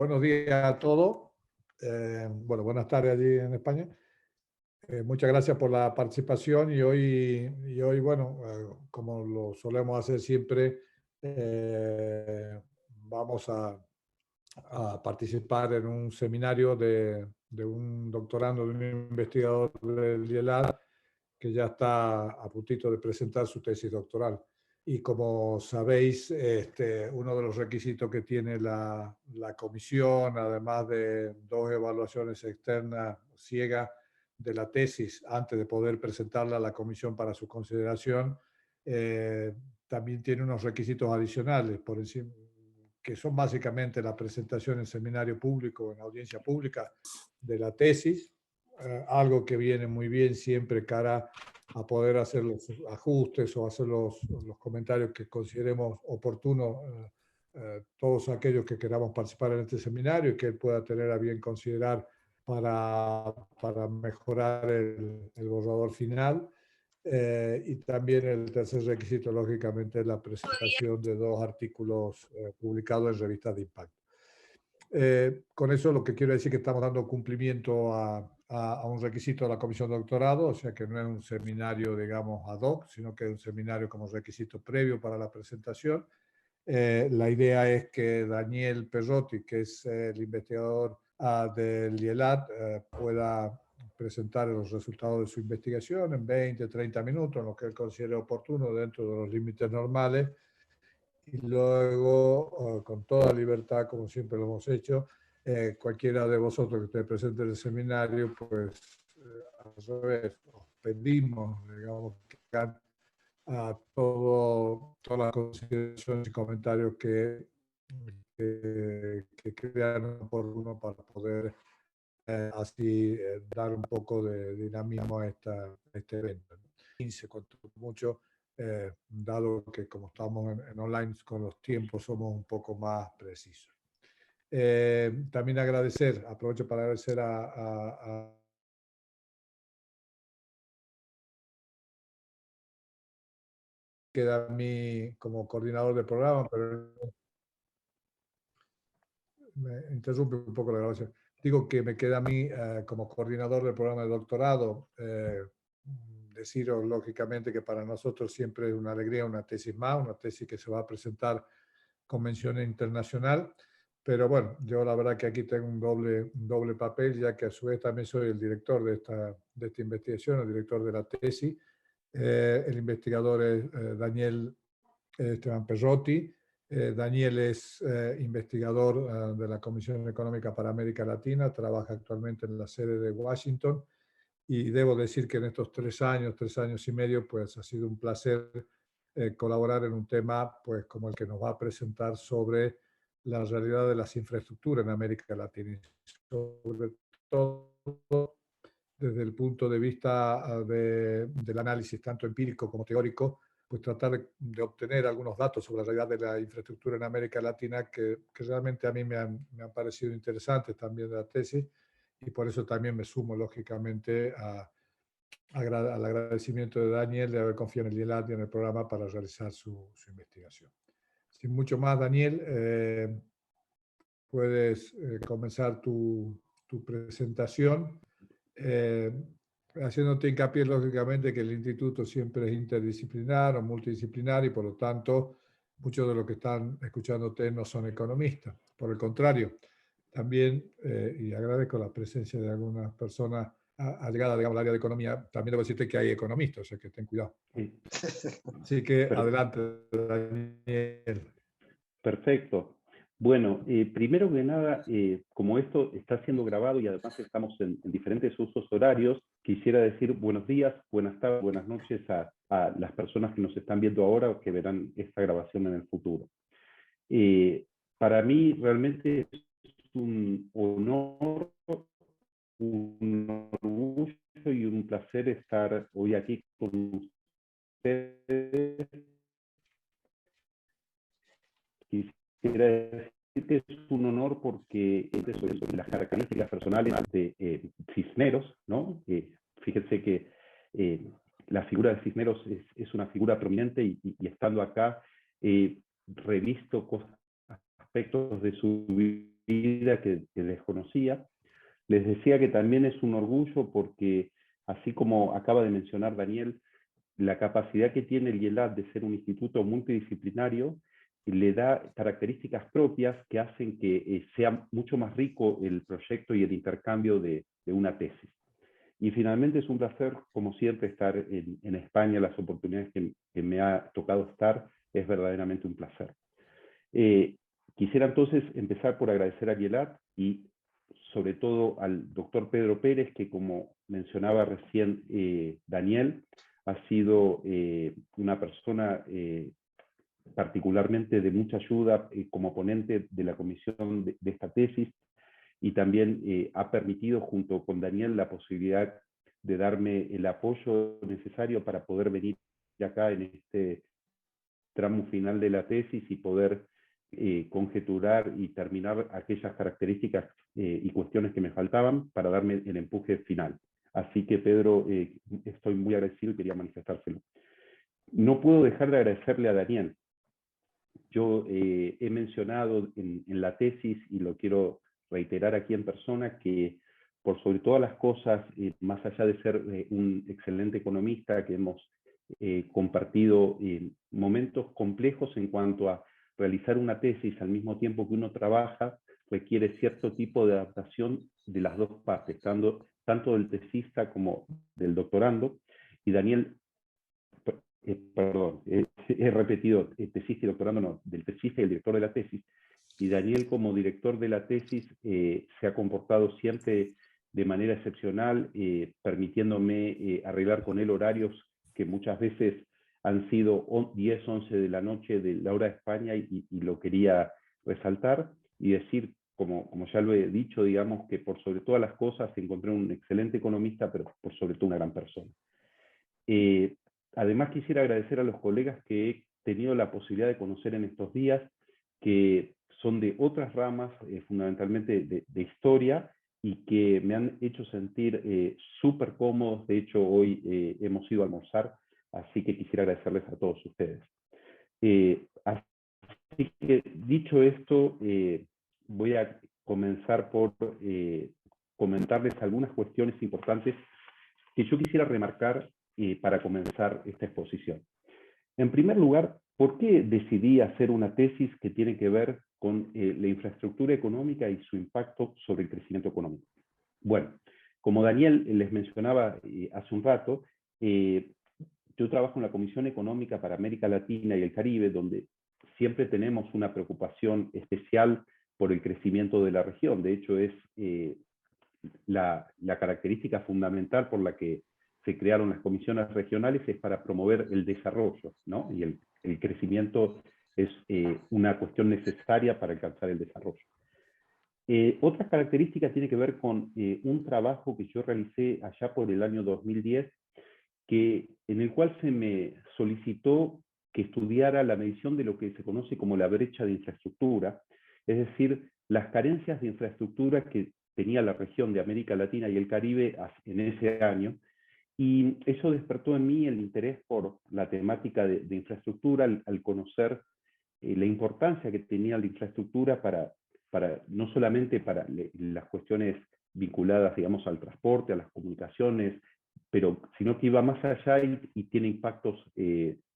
Buenos días a todos. Bueno, buenas tardes allí en España. Muchas gracias por la participación y hoy bueno, como lo solemos hacer siempre, vamos a participar en un seminario de un doctorando, de un investigador del IELAD que ya está a puntito de presentar su tesis doctoral. Y como sabéis, uno de los requisitos que tiene la comisión, además de 2 evaluaciones externas ciegas de la tesis antes de poder presentarla a la comisión para su consideración, también tiene unos requisitos adicionales por encima, que son básicamente la presentación en seminario público, en audiencia pública de la tesis, algo que viene muy bien siempre cara a poder hacer los ajustes o hacer los comentarios que consideremos oportunos, todos aquellos que queramos participar en este seminario y que él pueda tener a bien considerar para mejorar el borrador final. Y también el tercer requisito, lógicamente, es la presentación de 2 artículos publicados en revistas de impacto. Con eso lo que quiero decir es que estamos dando cumplimiento a un requisito de la comisión de doctorado, o sea que no es un seminario, digamos, ad hoc, sino que es un seminario como requisito previo para la presentación. La idea es que Daniel Perrotti, que es el investigador del IELAD, pueda presentar los resultados de su investigación en 20, 30 minutos, en lo que él considere oportuno dentro de los límites normales, y luego, con toda libertad, como siempre lo hemos hecho, cualquiera de vosotros que esté presente en el seminario, pues al revés, os pedimos, digamos, que hagan todas las consideraciones y comentarios que crean oportuno para poder así dar un poco de dinamismo a este evento. 15, cuanto mucho, dado que como estamos en online con los tiempos somos un poco más precisos. También aprovecho para agradecer a queda a mí como coordinador del programa, pero me interrumpe un poco la grabación. Digo que me queda a mí como coordinador del programa de doctorado deciros lógicamente que para nosotros siempre es una alegría una tesis más, una tesis que se va a presentar con mención internacional, pero bueno, yo la verdad que aquí tengo un doble papel, ya que a su vez también soy el director de esta investigación, el director de la tesis. El investigador es Daniel Esteban Perrotti. Daniel es investigador de la Comisión Económica para América Latina, trabaja actualmente en la sede de Washington y debo decir que en estos 3 años y medio, pues ha sido un placer colaborar en un tema pues como el que nos va a presentar sobre la realidad de las infraestructuras en América Latina, sobre todo desde el punto de vista del análisis tanto empírico como teórico, pues tratar de obtener algunos datos sobre la realidad de la infraestructura en América Latina que realmente a mí me han parecido interesantes también de la tesis, y por eso también me sumo lógicamente al agradecimiento de Daniel de haber confiado en el IELAD y en el programa para realizar su investigación. Sin mucho más, Daniel, puedes comenzar tu presentación. Haciéndote hincapié, lógicamente, que el instituto siempre es interdisciplinar o multidisciplinar y, por lo tanto, muchos de los que están escuchándote no son economistas. Por el contrario, también, y agradezco la presencia de algunas personas allegadas, digamos, al área de economía, también debo decirte que hay economistas, o sea que ten cuidado. Sí. Así que adelante, Daniel. Perfecto. Bueno, primero que nada, como esto está siendo grabado y además estamos en diferentes usos horarios, quisiera decir buenos días, buenas tardes, buenas noches a las personas que nos están viendo ahora o que verán esta grabación en el futuro. Para mí realmente es un honor, un orgullo y un placer estar hoy aquí con ustedes. Quisiera decir que es un honor porque sobre las características personales de Cisneros, ¿no? Fíjense que la figura de Cisneros es una figura prominente y estando acá revisto aspectos de su vida que desconocía. Les decía que también es un orgullo porque, así como acaba de mencionar Daniel, la capacidad que tiene el IELAD de ser un instituto multidisciplinario le da características propias que hacen que sea mucho más rico el proyecto y el intercambio de una tesis. Y finalmente es un placer, como siempre, estar en España. Las oportunidades que me ha tocado estar es verdaderamente un placer. Quisiera entonces empezar por agradecer a IELAD y sobre todo al doctor Pedro Pérez, que como mencionaba recién Daniel, ha sido una persona particularmente de mucha ayuda como ponente de la comisión de esta tesis, y también ha permitido junto con Daniel la posibilidad de darme el apoyo necesario para poder venir acá en este tramo final de la tesis y poder conjeturar y terminar aquellas características y cuestiones que me faltaban para darme el empuje final. Así que Pedro, estoy muy agradecido y quería manifestárselo. No puedo dejar de agradecerle a Daniel. Yo he mencionado en la tesis, y lo quiero reiterar aquí en persona, que por sobre todas las cosas, más allá de ser un excelente economista, que hemos compartido momentos complejos en cuanto a realizar una tesis al mismo tiempo que uno trabaja, requiere cierto tipo de adaptación de las dos partes, tanto del tesista como del doctorando. Y Daniel, perdón, he repetido, tesista y doctorando, no, del tesista y el director de la tesis. Y Daniel, como director de la tesis, se ha comportado siempre de manera excepcional, permitiéndome arreglar con él horarios que muchas veces han sido 10, 11 de la noche de la hora de España, y lo quería resaltar y decir, como ya lo he dicho, digamos, que por sobre todas las cosas encontré un excelente economista, pero por sobre todo una gran persona. Además quisiera agradecer a los colegas que he tenido la posibilidad de conocer en estos días, que son de otras ramas, fundamentalmente de historia, y que me han hecho sentir súper cómodos. De hecho, hoy hemos ido a almorzar, así que quisiera agradecerles a todos ustedes. Así que, dicho esto, voy a comenzar por comentarles algunas cuestiones importantes que yo quisiera remarcar para comenzar esta exposición. En primer lugar, ¿por qué decidí hacer una tesis que tiene que ver con la infraestructura económica y su impacto sobre el crecimiento económico? Bueno, como Daniel les mencionaba hace un rato, yo trabajo en la Comisión Económica para América Latina y el Caribe, donde siempre tenemos una preocupación especial por el crecimiento de la región. De hecho, es la característica fundamental por la que se crearon las comisiones regionales, es para promover el desarrollo, ¿no? Y el crecimiento es una cuestión necesaria para alcanzar el desarrollo. Otra característica tiene que ver con un trabajo que yo realicé allá por el año 2010, en el cual se me solicitó que estudiara la medición de lo que se conoce como la brecha de infraestructura, es decir, las carencias de infraestructura que tenía la región de América Latina y el Caribe en ese año, y eso despertó en mí el interés por la temática de infraestructura, al conocer la importancia que tenía la infraestructura para no solamente para las cuestiones vinculadas, digamos, al transporte, a las comunicaciones, sino que iba más allá y tiene impactos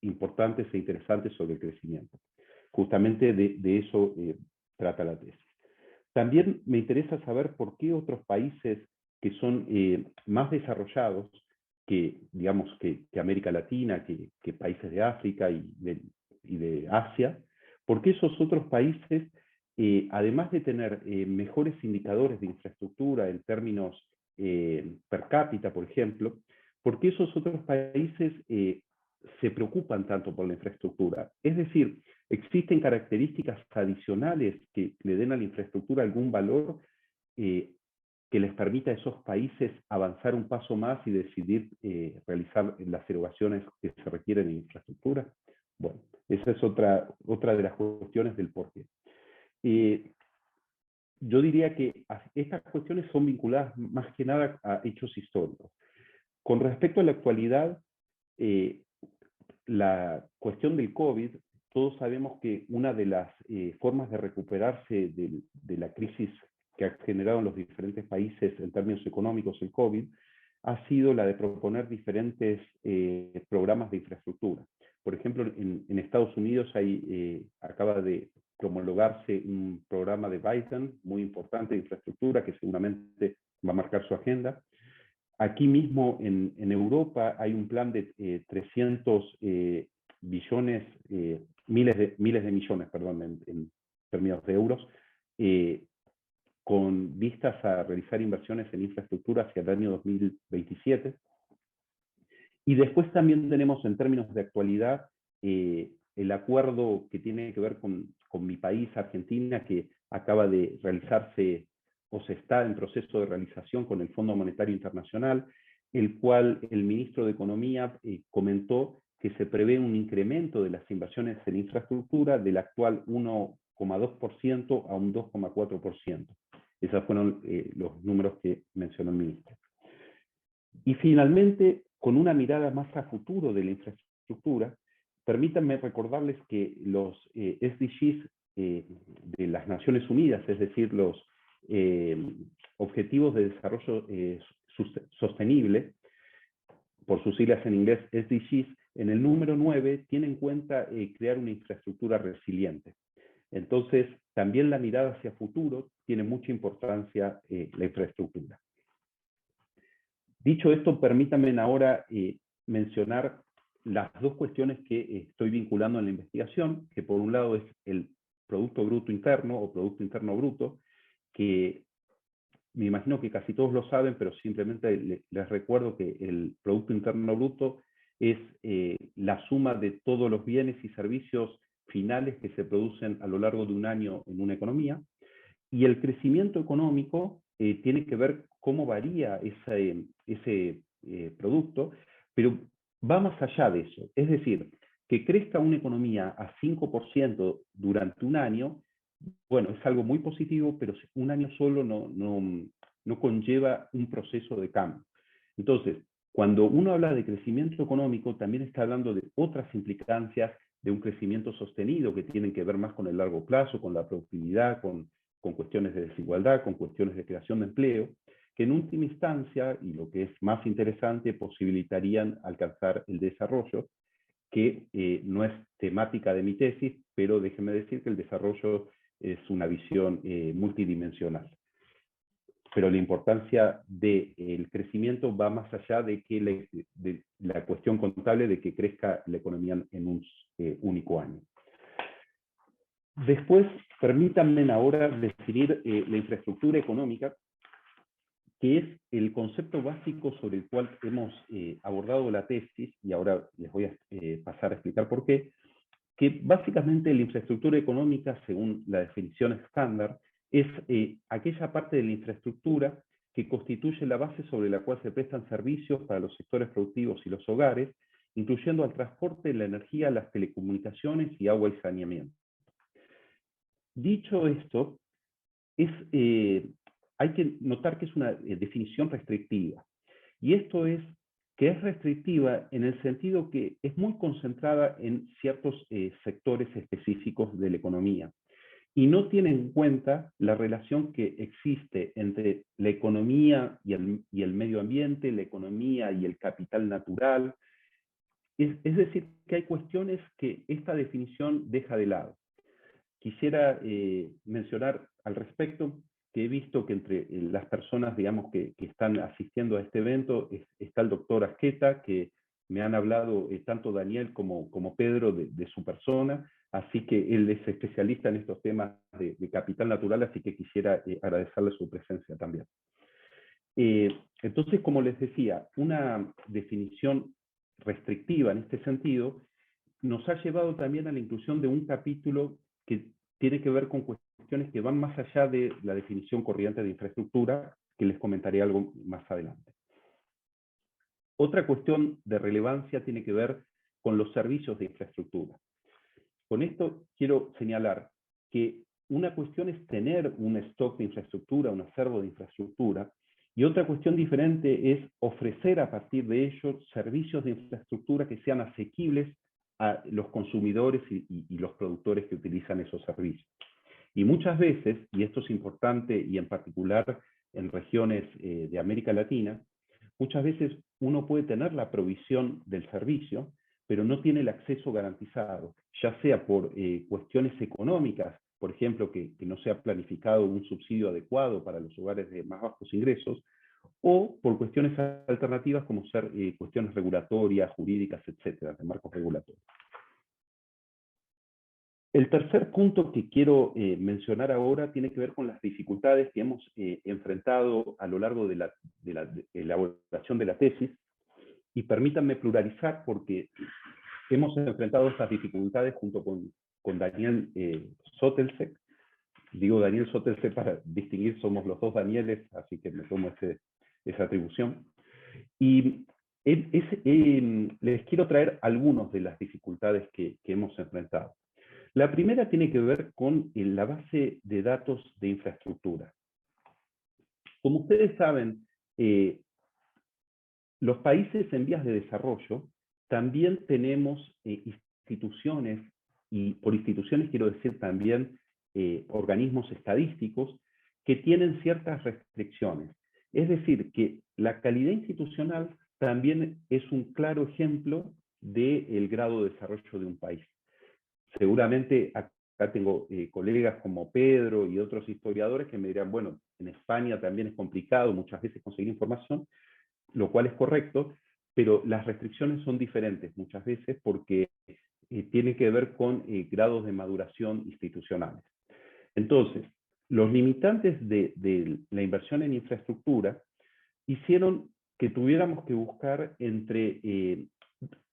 importantes e interesantes sobre el crecimiento. Justamente de eso trata la tesis. También me interesa saber por qué otros países que son más desarrollados que, digamos, que América Latina, que países de África y de Asia, por qué esos otros países, además de tener mejores indicadores de infraestructura en términos per cápita, por ejemplo, por qué esos otros países se preocupan tanto por la infraestructura. Es decir, existen características adicionales que le den a la infraestructura algún valor que les permita a esos países avanzar un paso más y decidir realizar las erogaciones que se requieren en infraestructura. Bueno, esa es otra de las cuestiones del porqué. Yo diría que estas cuestiones son vinculadas más que nada a hechos históricos. Con respecto a la actualidad, la cuestión del COVID, todos sabemos que una de las formas de recuperarse de la crisis que ha generado en los diferentes países en términos económicos el COVID, ha sido la de proponer diferentes programas de infraestructura. Por ejemplo, en Estados Unidos acaba de promulgarse un programa de Biden muy importante de infraestructura que seguramente va a marcar su agenda. Aquí mismo en Europa hay un plan de 300 billones, miles de millones, perdón, en términos de euros, con vistas a realizar inversiones en infraestructura hacia el año 2027. Y después también tenemos en términos de actualidad el acuerdo que tiene que ver con mi país, Argentina, que acaba de realizarse o se está en proceso de realización con el Fondo Monetario Internacional, el cual el ministro de Economía comentó que se prevé un incremento de las inversiones en infraestructura del actual 1,2% a un 2,4%. Esos fueron los números que mencionó el ministro. Y finalmente, con una mirada más a futuro de la infraestructura, permítanme recordarles que los SDGs de las Naciones Unidas, es decir, los Objetivos de Desarrollo Sostenible, por sus siglas en inglés SDGs, en el número 9 tiene en cuenta crear una infraestructura resiliente. Entonces, también la mirada hacia futuro tiene mucha importancia la infraestructura. Dicho esto, permítanme ahora mencionar las dos cuestiones que estoy vinculando en la investigación, que por un lado es el Producto Bruto Interno o Producto Interno Bruto, que me imagino que casi todos lo saben, pero simplemente les recuerdo que el Producto Interno Bruto es la suma de todos los bienes y servicios finales que se producen a lo largo de un año en una economía, y el crecimiento económico tiene que ver cómo varía ese producto, pero va más allá de eso. Es decir, que crezca una economía a 5% durante un año, bueno, es algo muy positivo, pero un año solo no conlleva un proceso de cambio. Entonces, cuando uno habla de crecimiento económico, también está hablando de otras implicancias de un crecimiento sostenido que tienen que ver más con el largo plazo, con la productividad, con cuestiones de desigualdad, con cuestiones de creación de empleo, que en última instancia, y lo que es más interesante, posibilitarían alcanzar el desarrollo, que no es temática de mi tesis, pero déjenme decir que el desarrollo es una visión multidimensional. Pero la importancia del crecimiento va más allá de la cuestión contable de que crezca la economía en un único año. Después, permítanme ahora definir la infraestructura económica, que es el concepto básico sobre el cual hemos abordado la tesis, y ahora les voy a pasar a explicar por qué, que básicamente la infraestructura económica, según la definición estándar, es aquella parte de la infraestructura que constituye la base sobre la cual se prestan servicios para los sectores productivos y los hogares, incluyendo al transporte, la energía, las telecomunicaciones y agua y saneamiento. Dicho esto, hay que notar que es una definición restrictiva. Y esto es que es restrictiva en el sentido que es muy concentrada en ciertos sectores específicos de la economía y no tiene en cuenta la relación que existe entre la economía y el medio ambiente, la economía y el capital natural. Es decir, que hay cuestiones que esta definición deja de lado. Quisiera mencionar al respecto que he visto que entre las personas, digamos, que están asistiendo a este evento está el doctor Asqueta, que me han hablado tanto Daniel como Pedro de su persona, así que él es especialista en estos temas de capital natural, así que quisiera agradecerle su presencia también. Entonces, como les decía, una definición restrictiva en este sentido nos ha llevado también a la inclusión de un capítulo que tiene que ver con cuestiones que van más allá de la definición corriente de infraestructura, que les comentaré algo más adelante. Otra cuestión de relevancia tiene que ver con los servicios de infraestructura. Con esto quiero señalar que una cuestión es tener un stock de infraestructura, un acervo de infraestructura, y otra cuestión diferente es ofrecer a partir de ello servicios de infraestructura que sean asequibles a los consumidores y los productores que utilizan esos servicios. Y muchas veces, y esto es importante y en particular en regiones de América Latina, muchas veces uno puede tener la provisión del servicio, pero no tiene el acceso garantizado, ya sea por cuestiones económicas, por ejemplo, que no se ha planificado un subsidio adecuado para los hogares de más bajos ingresos, o por cuestiones alternativas como ser cuestiones regulatorias, jurídicas, etcétera, de marcos regulatorios. El tercer punto que quiero mencionar ahora tiene que ver con las dificultades que hemos enfrentado a lo largo de la elaboración de la tesis, y permítanme pluralizar porque hemos enfrentado estas dificultades junto con Daniel Sotelce. Digo Daniel Sotelce para distinguir, somos los dos Danieles, así que me tomo esa atribución. Y les quiero traer algunas de las dificultades que hemos enfrentado. La primera tiene que ver con la base de datos de infraestructura. Como ustedes saben, los países en vías de desarrollo también tenemos instituciones, y por instituciones quiero decir también organismos estadísticos, que tienen ciertas restricciones. Es decir, que la calidad institucional también es un claro ejemplo del grado de desarrollo de un país. Seguramente acá tengo colegas como Pedro y otros historiadores que me dirán, bueno, en España también es complicado muchas veces conseguir información, lo cual es correcto, pero las restricciones son diferentes muchas veces porque tiene que ver con grados de maduración institucionales. Entonces, los limitantes de la inversión en infraestructura hicieron que tuviéramos que buscar entre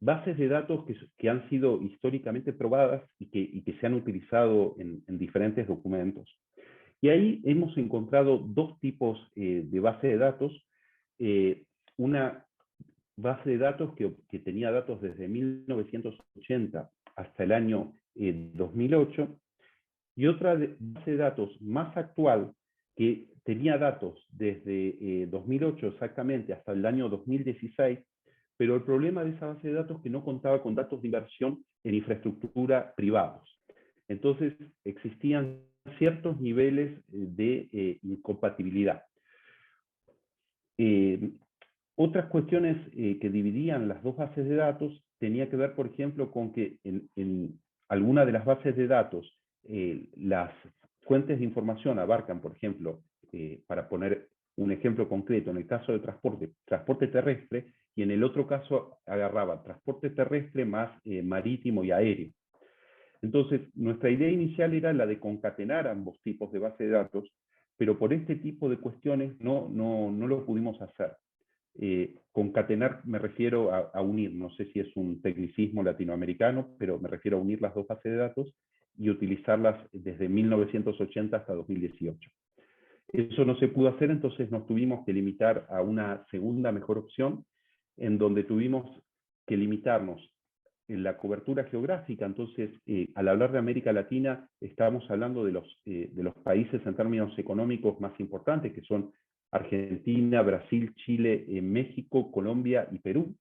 bases de datos que han sido históricamente probadas y que se han utilizado en diferentes documentos. Y ahí hemos encontrado dos tipos de base de datos. Una base de datos que tenía datos desde 1980 hasta el año 2008, y otra base de datos más actual que tenía datos desde 2008 exactamente hasta el año 2016, pero el problema de esa base de datos es que no contaba con datos de inversión en infraestructura privados. Entonces existían ciertos niveles de incompatibilidad. Otras cuestiones que dividían las dos bases de datos tenía que ver, por ejemplo, con que en alguna de las bases de datos las fuentes de información abarcan, por ejemplo, para poner un ejemplo concreto, en el caso de transporte terrestre, y en el otro caso agarraba transporte terrestre más marítimo y aéreo. Entonces, nuestra idea inicial era la de concatenar ambos tipos de base de datos, pero por este tipo de cuestiones no lo pudimos hacer. Concatenar me refiero a unir, no sé si es un tecnicismo latinoamericano, pero me refiero a unir las dos bases de datos y utilizarlas desde 1980 hasta 2018. Eso no se pudo hacer, entonces nos tuvimos que limitar a una segunda mejor opción, en donde tuvimos que limitarnos en la cobertura geográfica. Entonces, al hablar de América Latina, estamos hablando de los países en términos económicos más importantes, que son Argentina, Brasil, Chile, México, Colombia y Perú.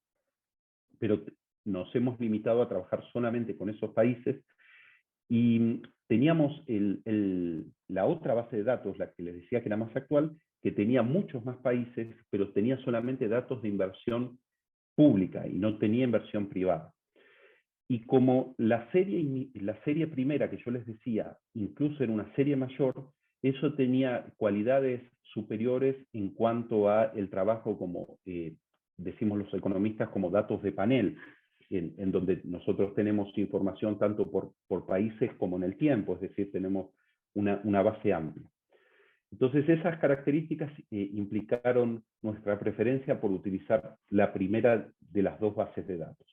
Pero nos hemos limitado a trabajar solamente con esos países, y teníamos la otra base de datos, la que les decía que era más actual, que tenía muchos más países, pero tenía solamente datos de inversión pública y no tenía inversión privada. Y como la serie primera que yo les decía, incluso era una serie mayor, eso tenía cualidades superiores en cuanto a el trabajo, como decimos los economistas, como datos de panel, en donde nosotros tenemos información tanto por países como en el tiempo, es decir, tenemos una base amplia. Entonces esas características implicaron nuestra preferencia por utilizar la primera de las dos bases de datos.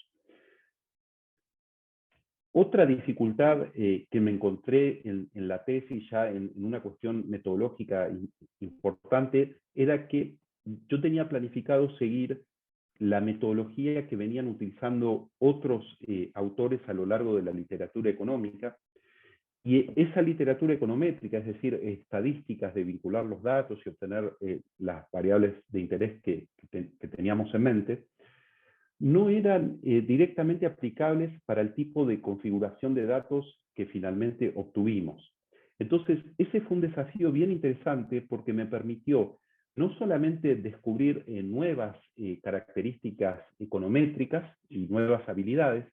Otra dificultad que me encontré en la tesis, ya en una cuestión metodológica importante, era que yo tenía planificado seguir la metodología que venían utilizando otros autores a lo largo de la literatura económica, y esa literatura econométrica, es decir, estadísticas de vincular los datos y obtener las variables de interés que teníamos en mente, no eran directamente aplicables para el tipo de configuración de datos que finalmente obtuvimos. Entonces, ese fue un desafío bien interesante porque me permitió no solamente descubrir nuevas características econométricas y nuevas habilidades,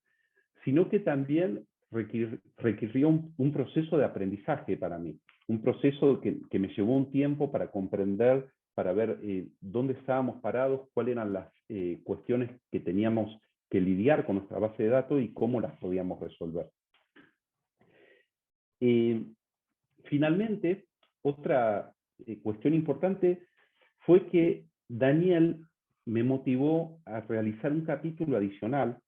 sino que también requirió un proceso de aprendizaje para mí, un proceso que me llevó un tiempo para comprender, para ver dónde estábamos parados, cuáles eran las cuestiones que teníamos que lidiar con nuestra base de datos y cómo las podíamos resolver. Finalmente, otra cuestión importante fue que Daniel me motivó a realizar un capítulo adicional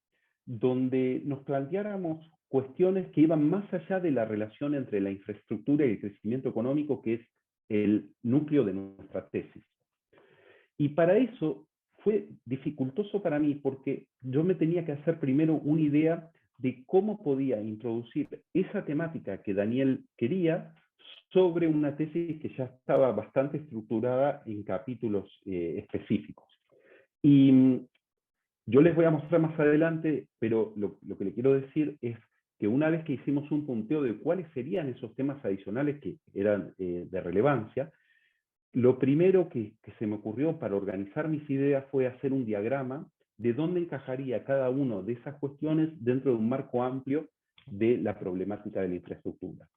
donde nos planteáramos cuestiones que iban más allá de la relación entre la infraestructura y el crecimiento económico, que es el núcleo de nuestra tesis. Y para eso fue dificultoso para mí porque yo me tenía que hacer primero una idea de cómo podía introducir esa temática que Daniel quería sobre una tesis que ya estaba bastante estructurada en capítulos específicos. Y yo les voy a mostrar más adelante, pero lo que le quiero decir es que una vez que hicimos un punteo de cuáles serían esos temas adicionales que eran de relevancia, lo primero que se me ocurrió para organizar mis ideas fue hacer un diagrama de dónde encajaría cada una de esas cuestiones dentro de un marco amplio de la problemática de la infraestructura.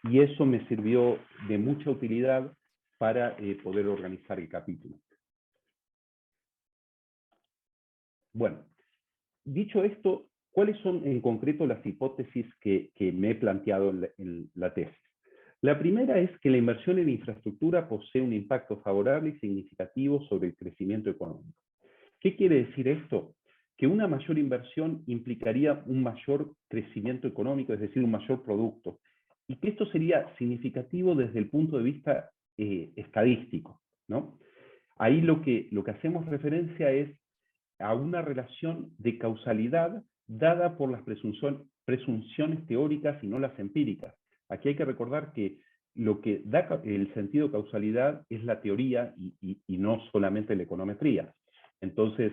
Y eso me sirvió de mucha utilidad para poder organizar el capítulo. Bueno, dicho esto, ¿cuáles son en concreto las hipótesis que me he planteado en la tesis? La primera es que la inversión en infraestructura posee un impacto favorable y significativo sobre el crecimiento económico. ¿Qué quiere decir esto? Que una mayor inversión implicaría un mayor crecimiento económico, es decir, un mayor producto, y que esto sería significativo desde el punto de vista estadístico, ¿no? Ahí lo que hacemos referencia es a una relación de causalidad dada por las presunciones teóricas y no las empíricas. Aquí hay que recordar que lo que da el sentido de causalidad es la teoría y no solamente la econometría. Entonces,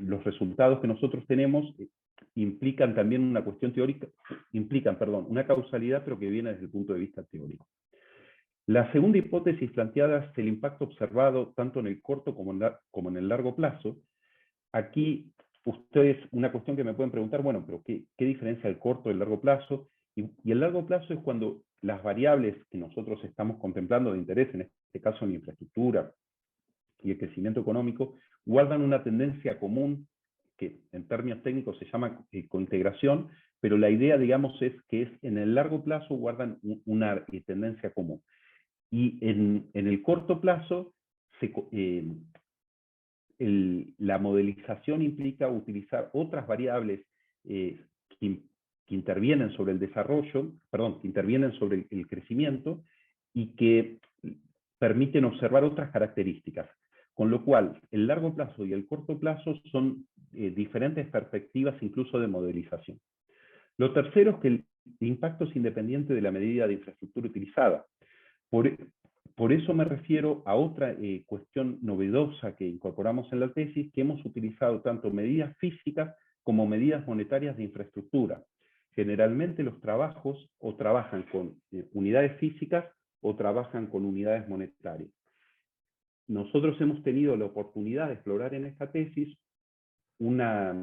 los resultados que nosotros tenemos implican también una cuestión teórica, una causalidad, pero que viene desde el punto de vista teórico. La segunda hipótesis planteada es el impacto observado tanto en el corto como en el largo plazo. Aquí, ustedes, una cuestión que me pueden preguntar, bueno, pero ¿qué diferencia el corto y el largo plazo? Y el largo plazo es cuando las variables que nosotros estamos contemplando de interés, en este caso en la infraestructura y el crecimiento económico, guardan una tendencia común, que en términos técnicos se llama cointegración, pero la idea, digamos, es que en el largo plazo guardan una tendencia común. Y en el corto plazo, la modelización implica utilizar otras variables que intervienen sobre el desarrollo, que intervienen sobre el crecimiento y que permiten observar otras características. Con lo cual, el largo plazo y el corto plazo son diferentes perspectivas incluso de modelización. Lo tercero es que el impacto es independiente de la medida de infraestructura utilizada. Por eso me refiero a otra cuestión novedosa que incorporamos en la tesis, que hemos utilizado tanto medidas físicas como medidas monetarias de infraestructura. Generalmente los trabajos o trabajan con unidades físicas o trabajan con unidades monetarias. Nosotros hemos tenido la oportunidad de explorar en esta tesis unas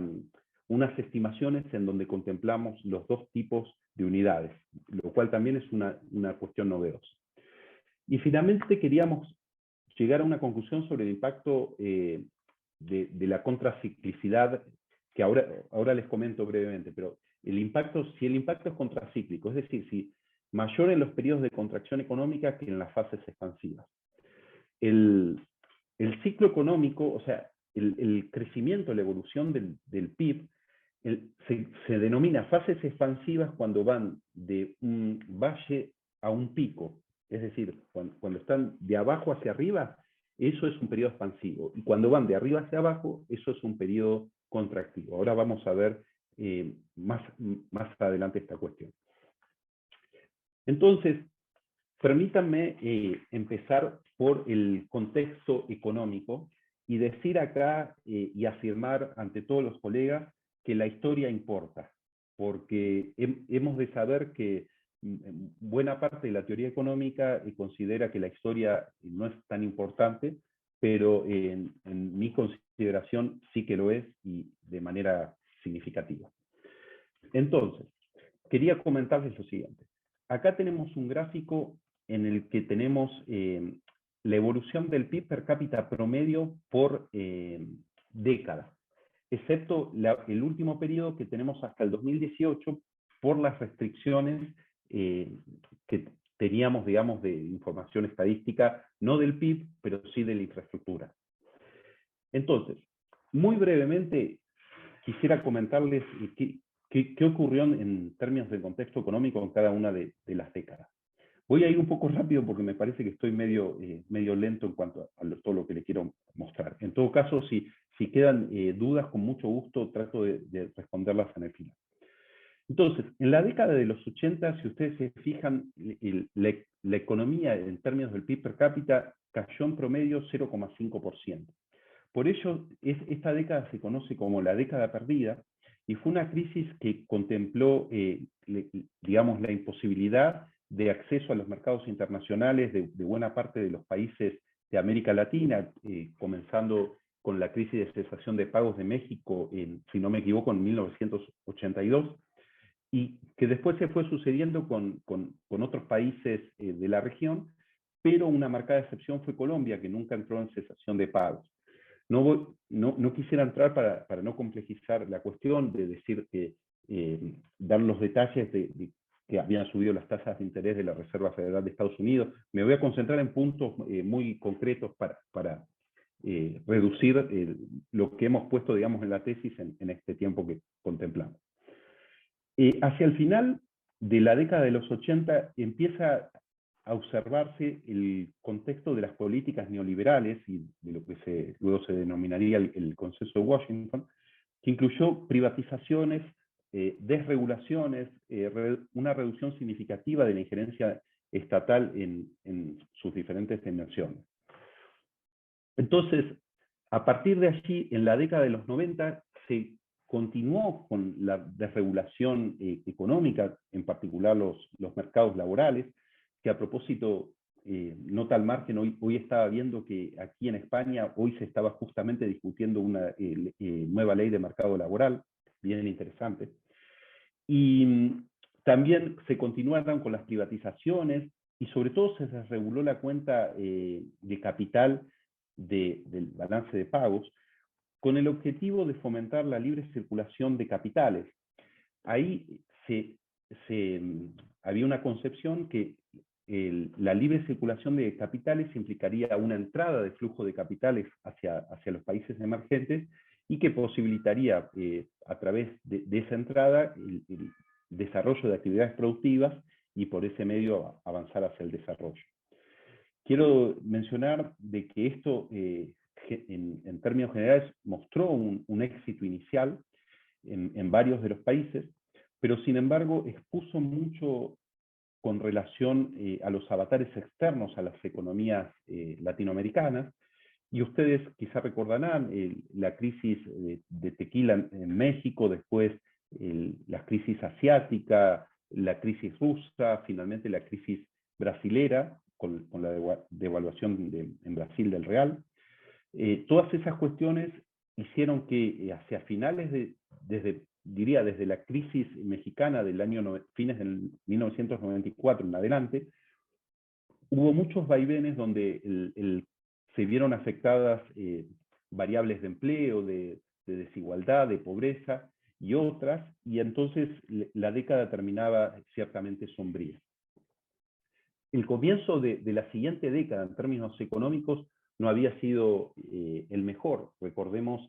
estimaciones en donde contemplamos los dos tipos de unidades, lo cual también es una cuestión novedosa. Y finalmente queríamos llegar a una conclusión sobre el impacto de la contraciclicidad, que ahora les comento brevemente, pero si el impacto es contracíclico, es decir, si mayor en los periodos de contracción económica que en las fases expansivas. El ciclo económico, o sea, el crecimiento, la evolución del PIB, se denomina fases expansivas cuando van de un valle a un pico. Es decir, cuando están de abajo hacia arriba, eso es un periodo expansivo. Y cuando van de arriba hacia abajo, eso es un periodo contractivo. Ahora vamos a ver más adelante esta cuestión. Entonces, permítanme empezar por el contexto económico y decir acá y afirmar ante todos los colegas que la historia importa, porque hemos de saber que buena parte de la teoría económica considera que la historia no es tan importante, pero en mi consideración sí que lo es y de manera significativa. Entonces, quería comentarles lo siguiente. Acá tenemos un gráfico en el que tenemos la evolución del PIB per cápita promedio por década, excepto el último periodo que tenemos hasta el 2018 por las restricciones que teníamos, digamos, de información estadística, no del PIB, pero sí de la infraestructura. Entonces, muy brevemente, quisiera comentarles qué ocurrió en términos de contexto económico en cada una de las décadas. Voy a ir un poco rápido porque me parece que estoy medio lento en cuanto a todo lo que les quiero mostrar. En todo caso, si quedan dudas, con mucho gusto trato de responderlas en el final. Entonces, en la década de los 80, si ustedes se fijan, la economía en términos del PIB per cápita cayó en promedio 0,5%. Por ello, esta década se conoce como la década perdida, y fue una crisis que contempló, digamos, la imposibilidad de acceso a los mercados internacionales de buena parte de los países de América Latina, comenzando con la crisis de cesación de pagos de México, si no me equivoco, en 1982, y que después se fue sucediendo con otros países de la región, pero una marcada excepción fue Colombia, que nunca entró en cesación de pagos. No quisiera entrar para no complejizar la cuestión de decir dar los detalles de que habían subido las tasas de interés de la Reserva Federal de Estados Unidos. Me voy a concentrar en puntos muy concretos para reducir lo que hemos puesto, digamos, en la tesis en este tiempo que contemplamos. Hacia el final de la década de los 80 empieza a observarse el contexto de las políticas neoliberales y de lo que luego se denominaría el Consenso de Washington, que incluyó privatizaciones, desregulaciones, una reducción significativa de la injerencia estatal en sus diferentes dimensiones. Entonces, a partir de allí, en la década de los 90, se continuó con la desregulación económica, en particular los mercados laborales, que a propósito, nota al margen, hoy estaba viendo que aquí en España hoy se estaba justamente discutiendo una nueva ley de mercado laboral, bien interesante. Y también se continuaron con las privatizaciones y sobre todo se desreguló la cuenta de capital del balance de pagos, con el objetivo de fomentar la libre circulación de capitales. Ahí había una concepción que la libre circulación de capitales implicaría una entrada de flujo de capitales hacia los países emergentes y que posibilitaría a través de esa entrada el desarrollo de actividades productivas y por ese medio avanzar hacia el desarrollo. Quiero mencionar de que esto en términos generales mostró un éxito inicial en varios de los países, pero sin embargo expuso mucho con relación a los avatares externos a las economías latinoamericanas, y ustedes quizá recordarán la crisis de tequila en México, después la crisis asiática, la crisis rusa, finalmente la crisis brasilera, con la devaluación en Brasil del real. Todas esas cuestiones hicieron que hacia finales desde la crisis mexicana del fines del 1994 en adelante, hubo muchos vaivenes donde se vieron afectadas variables de empleo, de desigualdad, de pobreza y otras, y entonces la década terminaba ciertamente sombría. El comienzo de la siguiente década en términos económicos no había sido el mejor. Recordemos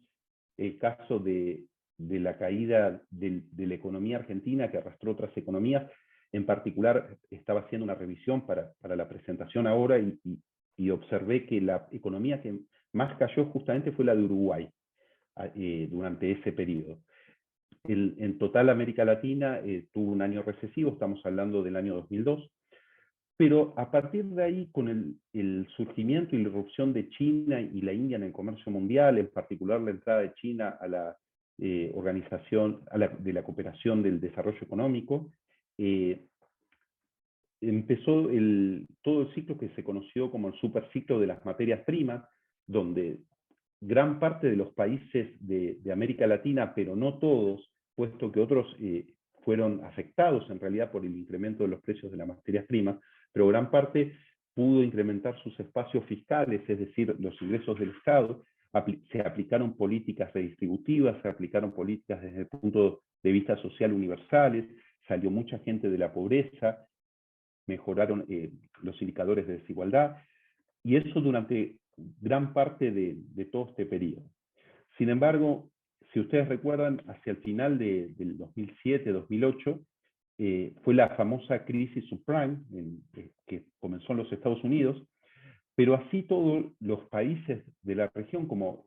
el caso de la caída de la economía argentina que arrastró otras economías. En particular, estaba haciendo una revisión para la presentación ahora y observé que la economía que más cayó justamente fue la de Uruguay durante ese periodo. En total, América Latina tuvo un año recesivo, estamos hablando del año 2002, Pero a partir de ahí, con el surgimiento y la irrupción de China y la India en el comercio mundial, en particular la entrada de China a la organización de la cooperación del desarrollo económico, empezó todo el ciclo que se conoció como el superciclo de las materias primas, donde gran parte de los países de América Latina, pero no todos, puesto que otros fueron afectados en realidad por el incremento de los precios de las materias primas, pero gran parte pudo incrementar sus espacios fiscales, es decir, los ingresos del Estado. Se aplicaron políticas redistributivas, se aplicaron políticas desde el punto de vista social universales, salió mucha gente de la pobreza, mejoraron los indicadores de desigualdad, y eso durante gran parte de todo este periodo. Sin embargo, si ustedes recuerdan, hacia el final del 2007-2008, fue la famosa crisis subprime, que comenzó en los Estados Unidos, pero así todos los países de la región, como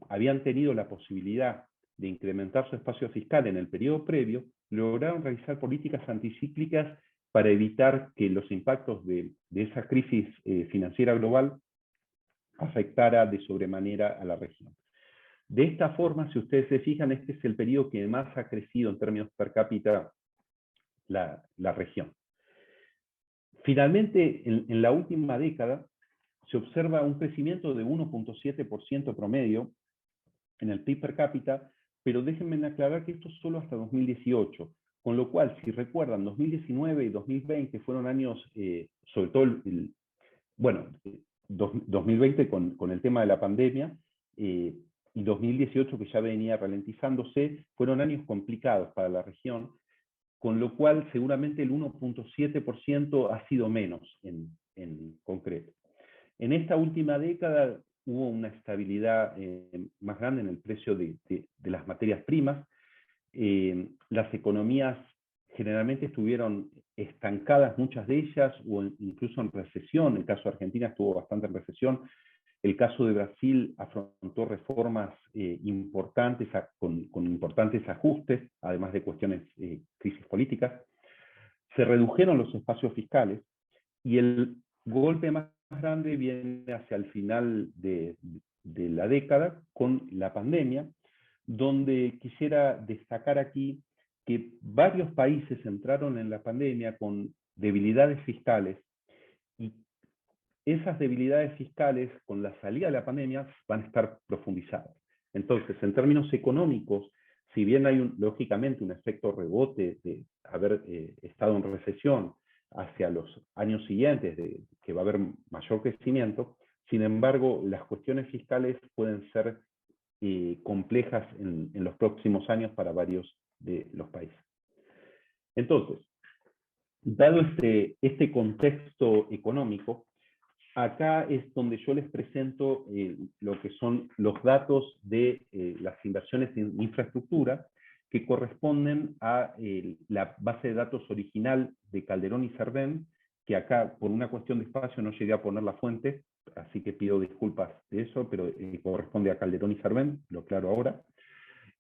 habían tenido la posibilidad de incrementar su espacio fiscal en el periodo previo, lograron realizar políticas anticíclicas para evitar que los impactos de esa crisis financiera global afectara de sobremanera a la región. De esta forma, si ustedes se fijan, este es el periodo que más ha crecido en términos per cápita la región. Finalmente, en la última década, se observa un crecimiento de 1.7% promedio en el PIB per cápita, pero déjenme aclarar que esto es solo hasta 2018, con lo cual, si recuerdan, 2019 y 2020 fueron años, sobre todo, 2020 con el tema de la pandemia, y 2018, que ya venía ralentizándose, fueron años complicados para la región, con lo cual seguramente el 1.7% ha sido menos en concreto. En esta última década hubo una estabilidad más grande en el precio de las materias primas. Las economías generalmente estuvieron estancadas, muchas de ellas, o incluso en recesión. El caso de Argentina estuvo bastante en recesión. El caso de Brasil afrontó reformas importantes con importantes ajustes, además de cuestiones crisis políticas. Se redujeron los espacios fiscales y el golpe más grande viene hacia el final de la década con la pandemia, donde quisiera destacar aquí que varios países entraron en la pandemia con debilidades fiscales, y esas debilidades fiscales con la salida de la pandemia van a estar profundizadas. Entonces, en términos económicos, si bien hay lógicamente un efecto rebote de haber estado en recesión hacia los años siguientes, que va a haber mayor crecimiento, sin embargo, las cuestiones fiscales pueden ser complejas en los próximos años para varios de los países. Entonces, dado este contexto económico, acá es donde yo les presento lo que son los datos de las inversiones en infraestructura que corresponden a la base de datos original de Calderón y Servén, que acá por una cuestión de espacio no llegué a poner la fuente, así que pido disculpas de eso, pero corresponde a Calderón y Servén, lo aclaro ahora.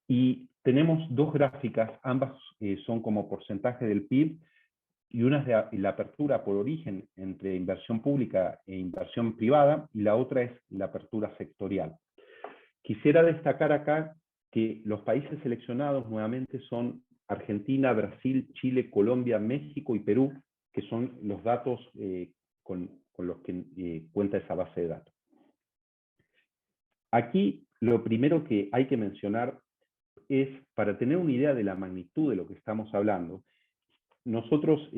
Y tenemos dos gráficas, ambas son como porcentaje del PIB, y una es de la apertura por origen entre inversión pública e inversión privada, y la otra es la apertura sectorial. Quisiera destacar acá que los países seleccionados nuevamente son Argentina, Brasil, Chile, Colombia, México y Perú, que son los datos con los que cuenta esa base de datos. Aquí lo primero que hay que mencionar es, para tener una idea de la magnitud de lo que estamos hablando, nosotros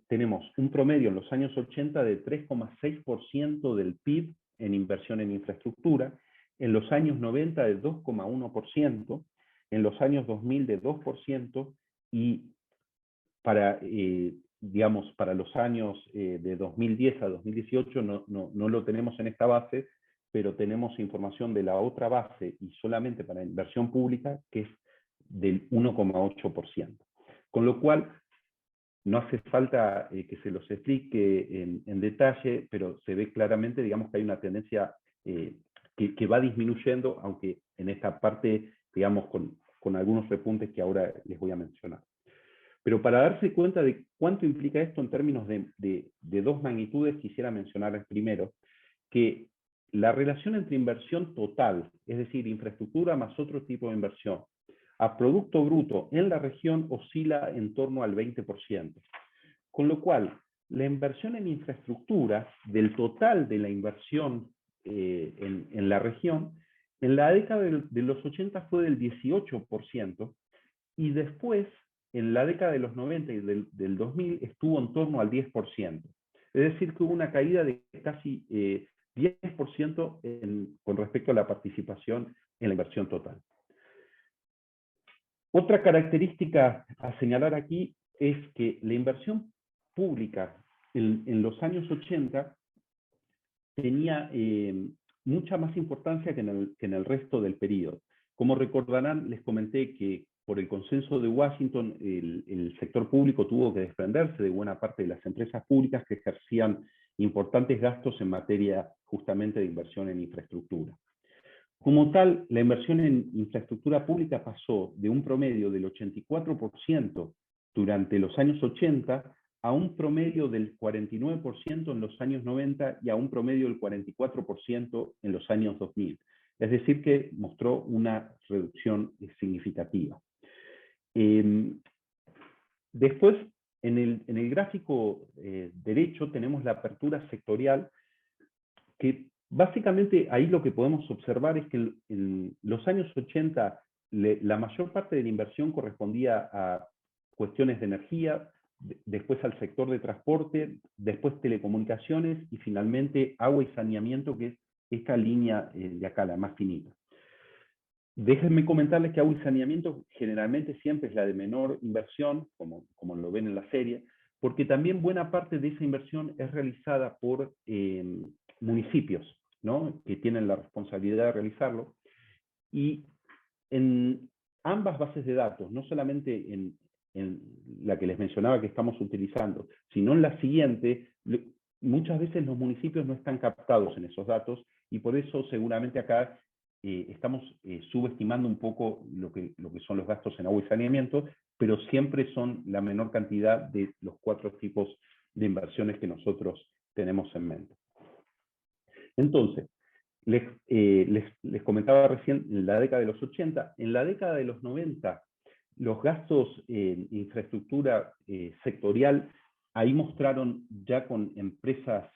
tenemos un promedio en los años 80 de 3,6% del PIB en inversión en infraestructura, en los años 90 de 2,1%, en los años 2000 de 2%, y para, para los años de 2010 a 2018 no lo tenemos en esta base, pero tenemos información de la otra base y solamente para inversión pública, que es del 1,8%. Con lo cual, no hace falta que se los explique en detalle, pero se ve claramente, digamos, que hay una tendencia que va disminuyendo, aunque en esta parte, digamos, con algunos repuntes que ahora les voy a mencionar. Pero para darse cuenta de cuánto implica esto en términos de dos magnitudes, quisiera mencionarles primero que la relación entre inversión total, es decir, infraestructura más otro tipo de inversión, a Producto Bruto en la región oscila en torno al 20%. Con lo cual, la inversión en infraestructura, del total de la inversión en la región, en la década de los 80 fue del 18%, y después, en la década de los 90 y del 2000, estuvo en torno al 10%. Es decir, que hubo una caída de casi 10% con respecto a la participación en la inversión total. Otra característica a señalar aquí es que la inversión pública en los años 80 tenía mucha más importancia que en el resto del periodo. Como recordarán, les comenté que por el consenso de Washington, el sector público tuvo que desprenderse de buena parte de las empresas públicas que ejercían importantes gastos en materia justamente de inversión en infraestructura. Como tal, la inversión en infraestructura pública pasó de un promedio del 84% durante los años 80 a un promedio del 49% en los años 90 y a un promedio del 44% en los años 2000. Es decir, que mostró una reducción significativa. Después, en el gráfico derecho tenemos la apertura sectorial, que básicamente ahí lo que podemos observar es que en los años 80 la mayor parte de la inversión correspondía a cuestiones de energía, después al sector de transporte, después telecomunicaciones y finalmente agua y saneamiento, que es esta línea de acá, la más finita. Déjenme comentarles que agua y saneamiento generalmente siempre es la de menor inversión, como lo ven en la serie, porque también buena parte de esa inversión es realizada por municipios, ¿no?, que tienen la responsabilidad de realizarlo. Y en ambas bases de datos, no solamente en la que les mencionaba que estamos utilizando, sino en la siguiente, muchas veces los municipios no están captados en esos datos y por eso seguramente acá estamos subestimando un poco lo que son los gastos en agua y saneamiento, pero siempre son la menor cantidad de los 4 tipos de inversiones que nosotros tenemos en mente. Entonces, les comentaba recién en la década de los 80, en la década de los 90, los gastos en infraestructura sectorial, ahí mostraron ya con empresas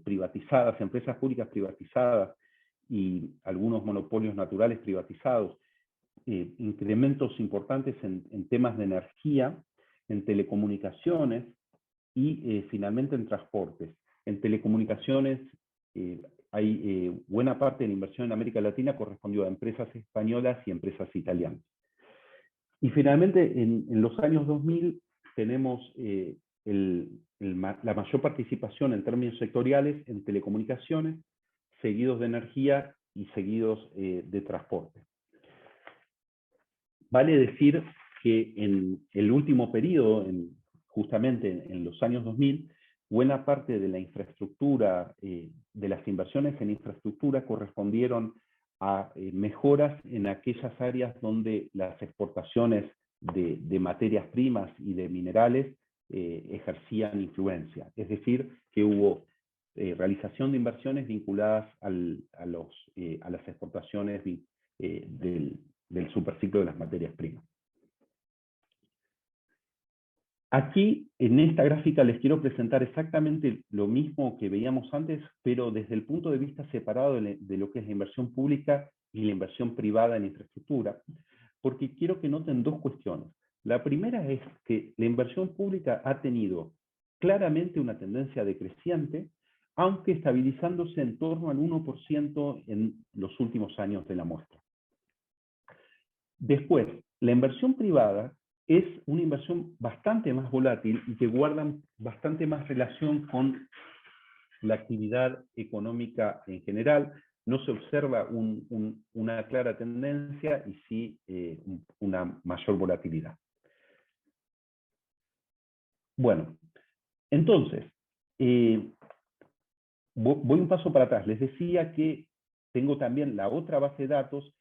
privatizadas, empresas públicas privatizadas y algunos monopolios naturales privatizados, incrementos importantes en temas de energía, en telecomunicaciones y finalmente en transportes. En telecomunicaciones hay buena parte de la inversión en América Latina correspondió a empresas españolas y empresas italianas. Y finalmente, en los años 2000, tenemos la mayor participación en términos sectoriales en telecomunicaciones, seguidos de energía y seguidos de transporte. Vale decir que en el último periodo, justamente en los años 2000, buena parte de la infraestructura, de las inversiones en infraestructura correspondieron a mejoras en aquellas áreas donde las exportaciones de materias primas y de minerales ejercían influencia. Es decir, que hubo realización de inversiones vinculadas a las exportaciones del superciclo de las materias primas. Aquí, en esta gráfica, les quiero presentar exactamente lo mismo que veíamos antes, pero desde el punto de vista separado de lo que es la inversión pública y la inversión privada en infraestructura, porque quiero que noten dos cuestiones. La primera es que la inversión pública ha tenido claramente una tendencia decreciente, aunque estabilizándose en torno al 1% en los últimos años de la muestra. Después, la inversión privada es una inversión bastante más volátil y que guarda bastante más relación con la actividad económica en general. No se observa una clara tendencia y sí una mayor volatilidad. Bueno, entonces, voy un paso para atrás. Les decía que tengo también la otra base de datos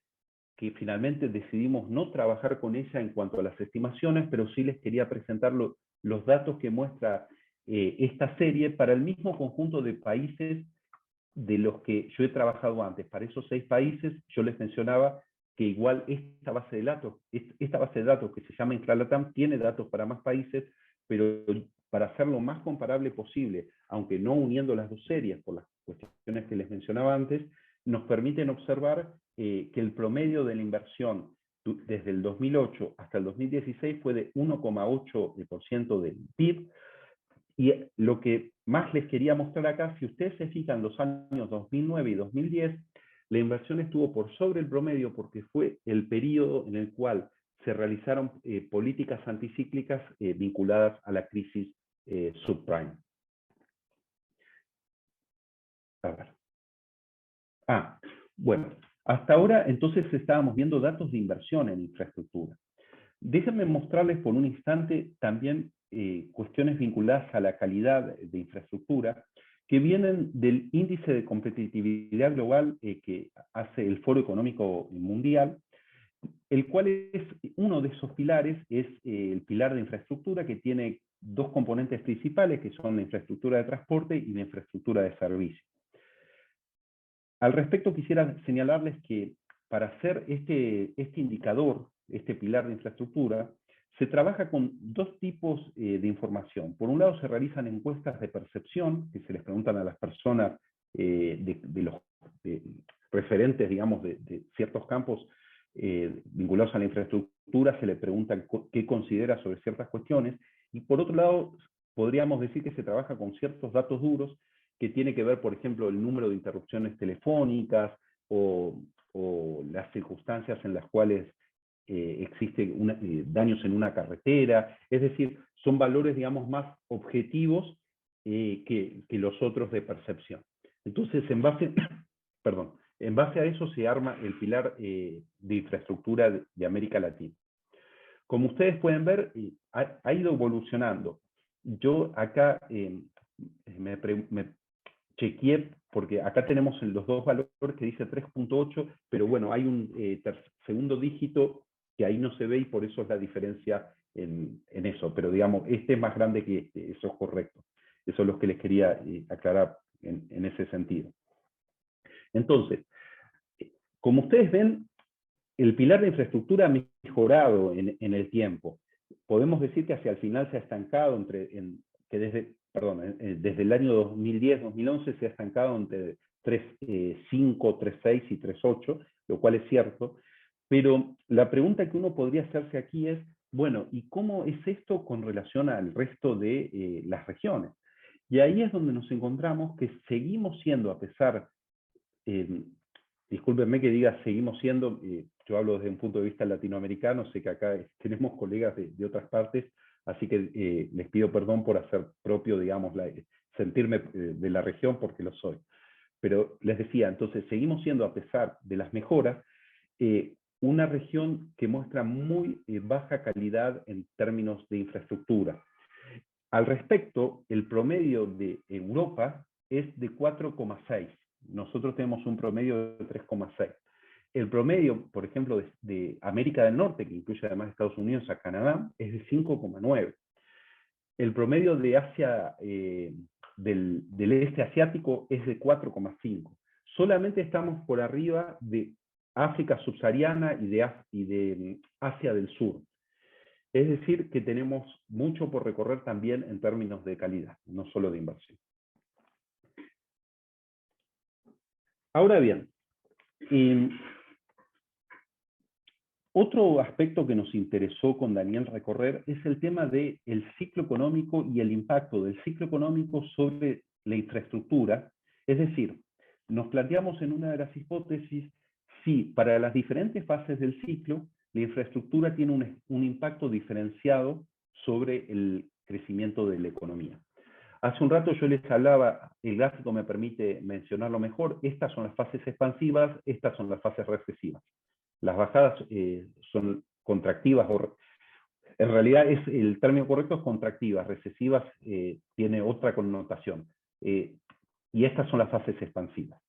que finalmente decidimos no trabajar con ella en cuanto a las estimaciones, pero sí les quería presentar los datos que muestra esta serie para el mismo conjunto de países de los que yo he trabajado antes. Para esos 6 países yo les mencionaba que igual esta base de datos que se llama Infralatam tiene datos para más países, pero para hacerlo más comparable posible, aunque no uniendo las dos series por las cuestiones que les mencionaba antes, nos permiten observar que el promedio de la inversión desde el 2008 hasta el 2016 fue de 1,8% del PIB. Y lo que más les quería mostrar acá, si ustedes se fijan, los años 2009 y 2010, la inversión estuvo por sobre el promedio porque fue el periodo en el cual se realizaron políticas anticíclicas vinculadas a la crisis subprime. A ver. Bueno, hasta ahora entonces estábamos viendo datos de inversión en infraestructura. Déjenme mostrarles por un instante también cuestiones vinculadas a la calidad de infraestructura que vienen del índice de competitividad global que hace el Foro Económico Mundial, el cual es uno de esos pilares, es el pilar de infraestructura que tiene 2 componentes principales que son la infraestructura de transporte y la infraestructura de servicio. Al respecto quisiera señalarles que para hacer este indicador, este pilar de infraestructura, se trabaja con 2 tipos de información. Por un lado se realizan encuestas de percepción, que se les preguntan a las personas de los referentes, digamos, de ciertos campos vinculados a la infraestructura, se le preguntan qué considera sobre ciertas cuestiones, y por otro lado podríamos decir que se trabaja con ciertos datos duros que tiene que ver, por ejemplo, el número de interrupciones telefónicas o las circunstancias en las cuales existen daños en una carretera. Es decir, son valores, digamos, más objetivos que los otros de percepción. Entonces, en base a eso se arma el pilar de infraestructura de América Latina. Como ustedes pueden ver, ha ido evolucionando. Yo acá me chequeé, porque acá tenemos los 2 valores que dice 3.8, pero bueno, hay un segundo dígito que ahí no se ve y por eso es la diferencia en eso. Pero digamos, este es más grande que este, eso es correcto. Eso es lo que les quería aclarar en ese sentido. Entonces, como ustedes ven, el pilar de infraestructura ha mejorado en el tiempo. Podemos decir que hacia el final se ha estancado desde el año 2010-2011 se ha estancado entre 3.5, 3.6 y 3.8, lo cual es cierto, pero la pregunta que uno podría hacerse aquí es, bueno, ¿y cómo es esto con relación al resto de las regiones? Y ahí es donde nos encontramos que seguimos siendo, a pesar, discúlpenme que diga seguimos siendo, yo hablo desde un punto de vista latinoamericano, sé que acá tenemos colegas de otras partes, así que les pido perdón por hacer propio, digamos, sentirme de la región porque lo soy. Pero les decía, entonces seguimos siendo, a pesar de las mejoras, una región que muestra muy baja calidad en términos de infraestructura. Al respecto, el promedio de Europa es de 4,6. Nosotros tenemos un promedio de 3,6. El promedio, por ejemplo, de América del Norte, que incluye además Estados Unidos a Canadá, es de 5,9. El promedio de Asia, del este asiático, es de 4,5. Solamente estamos por arriba de África subsahariana y de Asia del Sur. Es decir, que tenemos mucho por recorrer también en términos de calidad, no solo de inversión. Ahora bien, otro aspecto que nos interesó con Daniel recorrer es el tema del ciclo económico y el impacto del ciclo económico sobre la infraestructura. Es decir, nos planteamos en una de las hipótesis si para las diferentes fases del ciclo la infraestructura tiene un impacto diferenciado sobre el crecimiento de la economía. Hace un rato yo les hablaba, el gráfico me permite mencionarlo mejor, estas son las fases expansivas, estas son las fases recesivas. Las bajadas son contractivas, en realidad el término correcto es contractivas, recesivas tiene otra connotación. Y estas son las fases expansivas.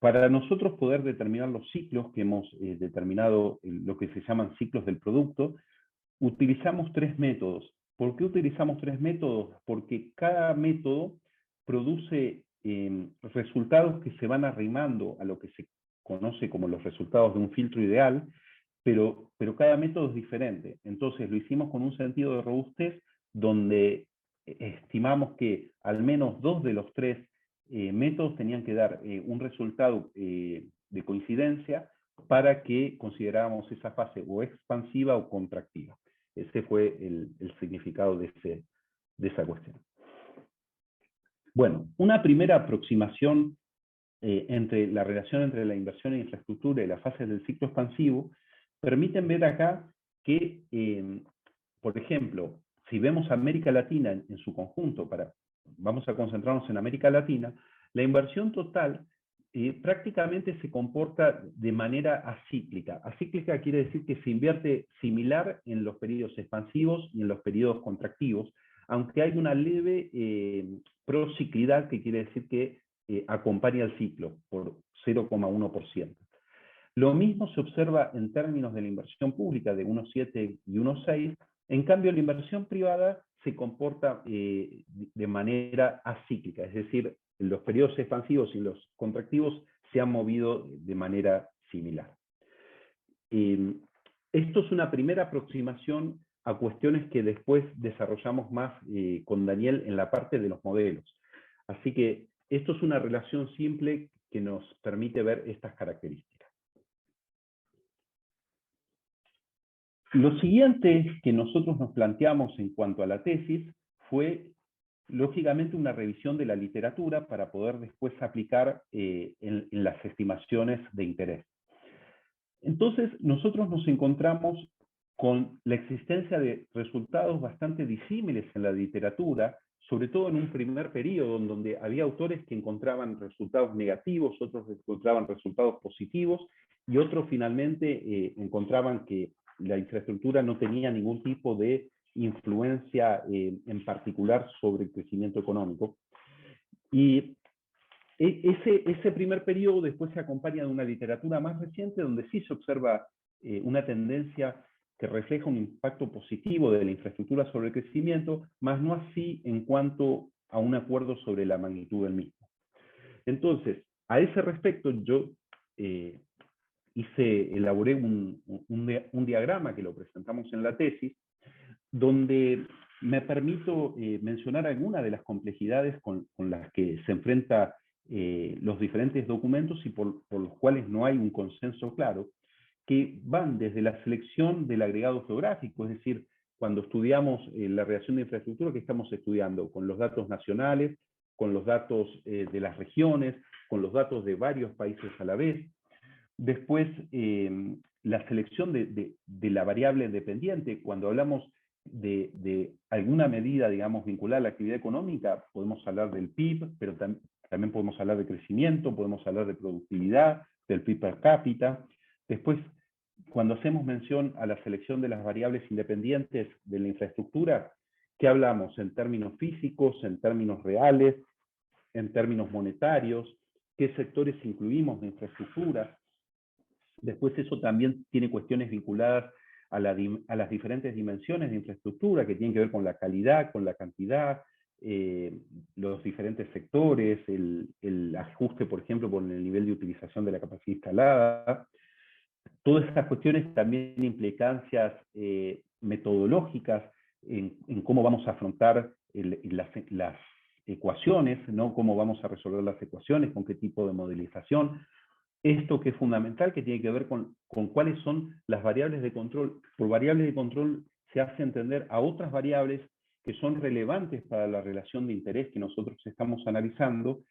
Para nosotros poder determinar los ciclos que hemos determinado, lo que se llaman ciclos del producto, utilizamos 3 métodos. ¿Por qué utilizamos 3 métodos? Porque cada método produce resultados que se van arrimando a lo que se conoce como los resultados de un filtro ideal, pero cada método es diferente. Entonces lo hicimos con un sentido de robustez donde estimamos que al menos 2 de los 3 métodos tenían que dar un resultado de coincidencia para que consideráramos esa fase o expansiva o contractiva. Ese fue el significado de esa cuestión. Bueno, una primera aproximación entre la relación entre la inversión en infraestructura y las fases del ciclo expansivo permiten ver acá que, por ejemplo, si vemos América Latina en su conjunto, vamos a concentrarnos en América Latina, la inversión total prácticamente se comporta de manera acíclica. Acíclica quiere decir que se invierte similar en los periodos expansivos y en los periodos contractivos, aunque hay una leve prociclidad que quiere decir que acompaña el ciclo por 0,1%. Lo mismo se observa en términos de la inversión pública de 1,7 y 1,6. En cambio, la inversión privada se comporta de manera acíclica, es decir, los periodos expansivos y los contractivos se han movido de manera similar. Esto es una primera aproximación a cuestiones que después desarrollamos más con Daniel en la parte de los modelos. Así que esto es una relación simple que nos permite ver estas características. Lo siguiente que nosotros nos planteamos en cuanto a la tesis fue, lógicamente, una revisión de la literatura para poder después aplicar en las estimaciones de interés. Entonces, nosotros nos encontramos con la existencia de resultados bastante disímiles en la literatura, sobre todo en un primer periodo, donde había autores que encontraban resultados negativos, otros encontraban resultados positivos, y otros finalmente encontraban que la infraestructura no tenía ningún tipo de influencia en particular sobre el crecimiento económico. Y ese primer periodo después se acompaña de una literatura más reciente donde sí se observa una tendencia que refleja un impacto positivo de la infraestructura sobre el crecimiento, más no así en cuanto a un acuerdo sobre la magnitud del mismo. Entonces, a ese respecto yo elaboré un diagrama que lo presentamos en la tesis, donde me permito mencionar algunas de las complejidades con las que se enfrentan los diferentes documentos y por los cuales no hay un consenso claro, que van desde la selección del agregado geográfico, es decir, cuando estudiamos la relación de infraestructura, que estamos estudiando con los datos nacionales, con los datos de las regiones, con los datos de varios países a la vez. Después, la selección de la variable dependiente, cuando hablamos de alguna medida, digamos, vinculada a la actividad económica, podemos hablar del PIB, pero también podemos hablar de crecimiento, podemos hablar de productividad, del PIB per cápita. Después, cuando hacemos mención a la selección de las variables independientes de la infraestructura, ¿qué hablamos? En términos físicos, en términos reales, en términos monetarios, ¿qué sectores incluimos de infraestructura? Después eso también tiene cuestiones vinculadas a las diferentes dimensiones de infraestructura que tienen que ver con la calidad, con la cantidad, los diferentes sectores, el ajuste, por ejemplo, por el nivel de utilización de la capacidad instalada. Todas estas cuestiones también implicancias metodológicas en cómo vamos a afrontar las ecuaciones, ¿no? Cómo vamos a resolver las ecuaciones, con qué tipo de modelización. Esto que es fundamental, que tiene que ver con cuáles son las variables de control. Por variables de control se hace entender a otras variables que son relevantes para la relación de interés que nosotros estamos analizando,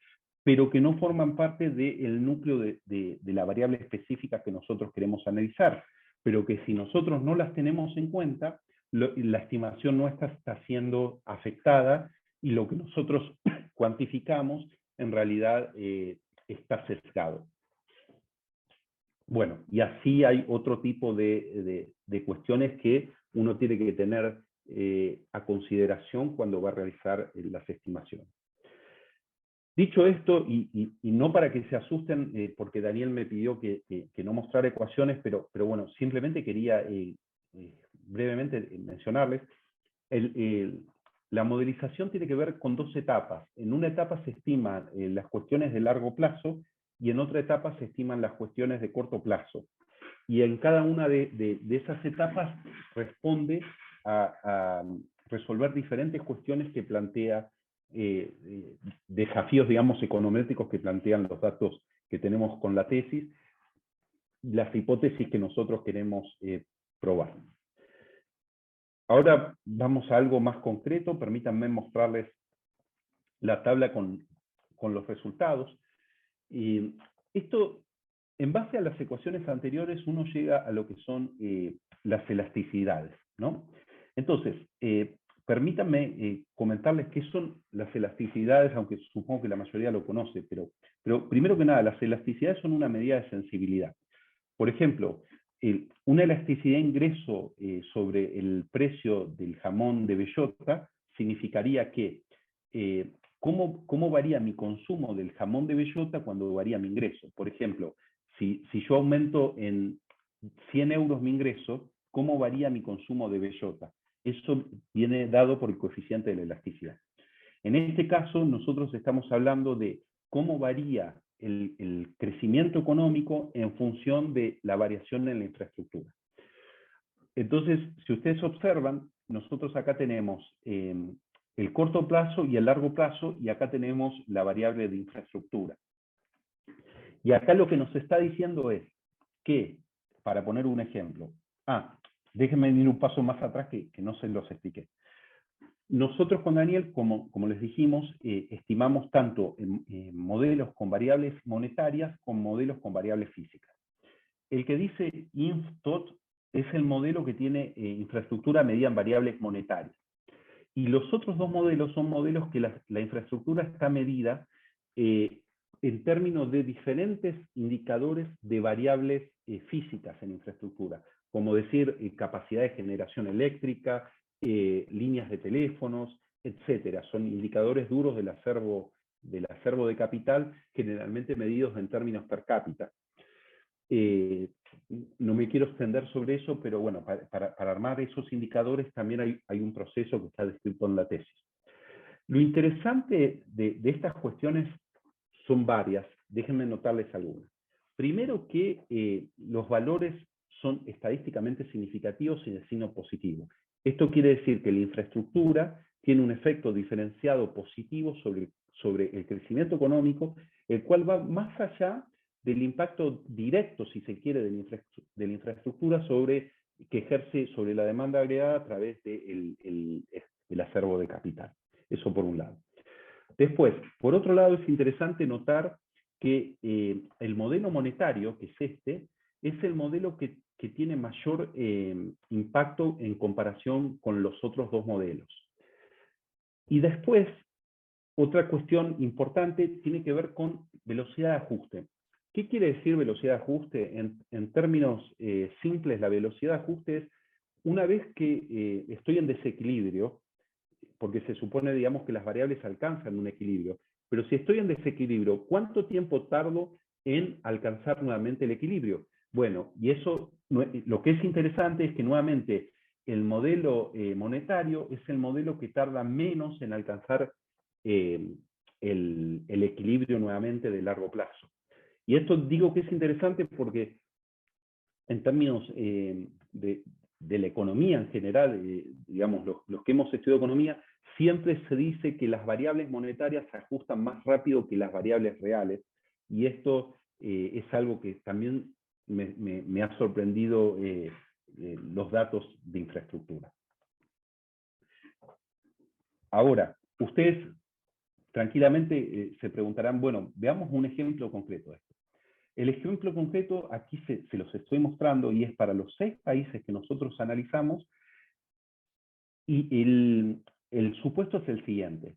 pero que no forman parte del núcleo de la variable específica que nosotros queremos analizar, pero que si nosotros no las tenemos en cuenta, la estimación nuestra está siendo afectada y lo que nosotros cuantificamos en realidad está sesgado. Bueno, y así hay otro tipo de cuestiones que uno tiene que tener a consideración cuando va a realizar las estimaciones. Dicho esto, y no para que se asusten, porque Daniel me pidió que no mostrara ecuaciones, pero bueno, simplemente quería brevemente mencionarles, la modelización tiene que ver con dos etapas. En una etapa se estiman las cuestiones de largo plazo y en otra etapa se estiman las cuestiones de corto plazo. Y en cada una de esas etapas responde a resolver diferentes cuestiones que plantea, desafíos, digamos, econométricos que plantean los datos que tenemos con la tesis, las hipótesis que nosotros queremos probar. Ahora vamos a algo más concreto. Permítanme mostrarles la tabla con los resultados. Y esto, en base a las ecuaciones anteriores, uno llega a lo que son las elasticidades, ¿no? Entonces, permítanme comentarles qué son las elasticidades, aunque supongo que la mayoría lo conoce, pero primero que nada, las elasticidades son una medida de sensibilidad. Por ejemplo, una elasticidad de ingreso sobre el precio del jamón de bellota significaría que ¿cómo varía mi consumo del jamón de bellota cuando varía mi ingreso? Por ejemplo, si yo aumento en 100 euros mi ingreso, ¿cómo varía mi consumo de bellota? Eso viene dado por el coeficiente de la elasticidad. En este caso, nosotros estamos hablando de cómo varía el crecimiento económico en función de la variación en la infraestructura. Entonces, si ustedes observan, nosotros acá tenemos el corto plazo y el largo plazo, y acá tenemos la variable de infraestructura. Y acá lo que nos está diciendo es que, para poner un ejemplo, déjenme ir un paso más atrás que no se los expliqué. Nosotros con Daniel, como les dijimos, estimamos tanto modelos con variables monetarias como modelos con variables físicas. El que dice INFTOT es el modelo que tiene infraestructura medida en variables monetarias. Y los otros dos modelos son modelos que la infraestructura está medida en términos de diferentes indicadores de variables físicas en infraestructura, como decir capacidad de generación eléctrica, líneas de teléfonos, etcétera. Son indicadores duros del acervo de capital, generalmente medidos en términos per cápita. No me quiero extender sobre eso, pero bueno, para armar esos indicadores también hay un proceso que está descrito en la tesis. Lo interesante de estas cuestiones son varias, déjenme notarles algunas. Primero que los valores son estadísticamente significativos y de signo positivo. Esto quiere decir que la infraestructura tiene un efecto diferenciado positivo sobre el crecimiento económico, el cual va más allá del impacto directo, si se quiere, de la infraestructura que ejerce sobre la demanda agregada a través del acervo de capital. Eso por un lado. Después, por otro lado, es interesante notar que el modelo monetario, que es el modelo que tiene mayor impacto en comparación con los otros dos modelos. Y después, otra cuestión importante tiene que ver con velocidad de ajuste. ¿Qué quiere decir velocidad de ajuste? En términos simples, la velocidad de ajuste es una vez que estoy en desequilibrio, porque se supone, digamos, que las variables alcanzan un equilibrio, pero si estoy en desequilibrio, ¿cuánto tiempo tardo en alcanzar nuevamente el equilibrio? Bueno, y eso, lo que es interesante es que nuevamente el modelo monetario es el modelo que tarda menos en alcanzar el equilibrio nuevamente de largo plazo. Y esto digo que es interesante porque en términos de la economía en general, digamos, los que hemos estudiado economía, siempre se dice que las variables monetarias se ajustan más rápido que las variables reales, y esto es algo que también me ha sorprendido los datos de infraestructura. Ahora, ustedes tranquilamente se preguntarán, bueno, veamos un ejemplo concreto de esto. El ejemplo concreto aquí se los estoy mostrando y es para los 6 países que nosotros analizamos, y el supuesto es el siguiente.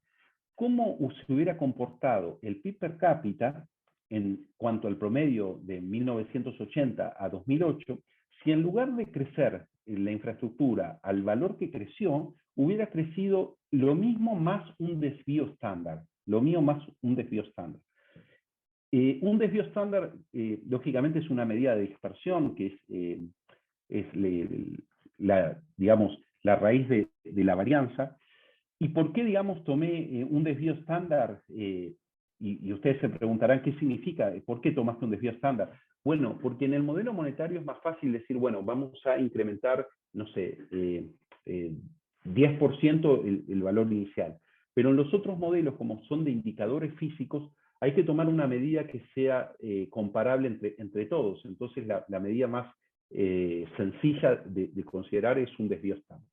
¿Cómo se hubiera comportado el PIB per cápita en cuanto al promedio de 1980 a 2008 si en lugar de crecer la infraestructura al valor que creció, hubiera crecido lo mismo más un desvío estándar. Lo mío más un desvío estándar. Un desvío estándar, lógicamente, es una medida de dispersión, que digamos, la raíz de la varianza. ¿Y por qué, digamos, tomé un desvío estándar? Y ustedes se preguntarán qué significa, por qué tomaste un desvío estándar. Bueno, porque en el modelo monetario es más fácil decir, bueno, vamos a incrementar, no sé, 10% el valor inicial. Pero en los otros modelos, como son de indicadores físicos, hay que tomar una medida que sea comparable entre todos. Entonces, la medida más sencilla de considerar es un desvío estándar.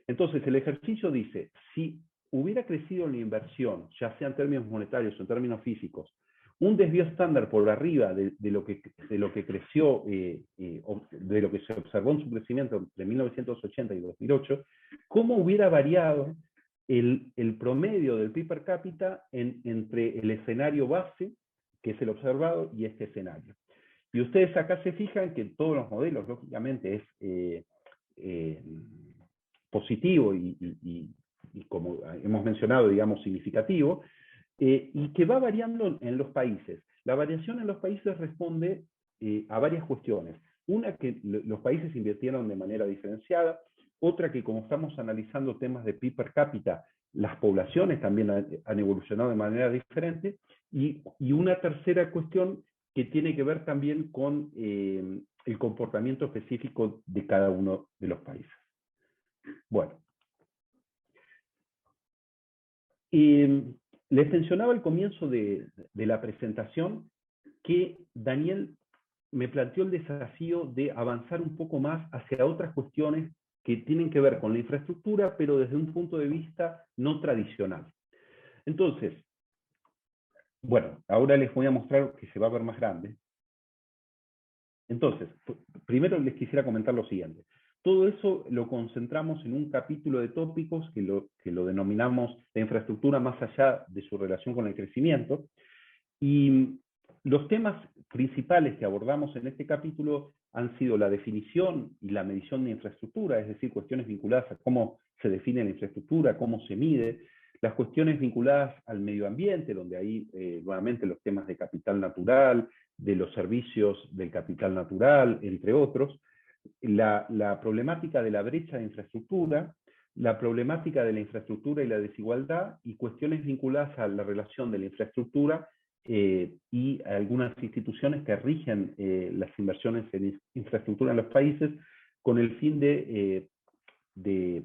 Entonces, el ejercicio dice, si hubiera crecido la inversión, ya sea en términos monetarios o en términos físicos, un desvío estándar por arriba de lo que creció, de lo que se observó en su crecimiento entre 1980 y 2008, ¿cómo hubiera variado el promedio del PIB per cápita entre el escenario base, que es el observado, y este escenario? Y ustedes acá se fijan que en todos los modelos, lógicamente, es positivo y como hemos mencionado, digamos, significativo, y que va variando en los países. La variación en los países responde a varias cuestiones. Una, que los países invirtieron de manera diferenciada. Otra, que como estamos analizando temas de PIB per cápita, las poblaciones también han evolucionado de manera diferente. Y una tercera cuestión que tiene que ver también con el comportamiento específico de cada uno de los países. Bueno. Les mencionaba al comienzo de la presentación que Daniel me planteó el desafío de avanzar un poco más hacia otras cuestiones que tienen que ver con la infraestructura, pero desde un punto de vista no tradicional. Entonces, bueno, ahora les voy a mostrar que se va a ver más grande. Entonces, primero les quisiera comentar lo siguiente. Todo eso lo concentramos en un capítulo de tópicos que lo denominamos la infraestructura más allá de su relación con el crecimiento. Y los temas principales que abordamos en este capítulo han sido la definición y la medición de infraestructura, es decir, cuestiones vinculadas a cómo se define la infraestructura, cómo se mide, las cuestiones vinculadas al medio ambiente, donde hay nuevamente los temas de capital natural, de los servicios del capital natural, entre otros, la problemática de la brecha de infraestructura, la problemática de la infraestructura y la desigualdad, y cuestiones vinculadas a la relación de la infraestructura y a algunas instituciones que rigen las inversiones en infraestructura en los países, con el fin de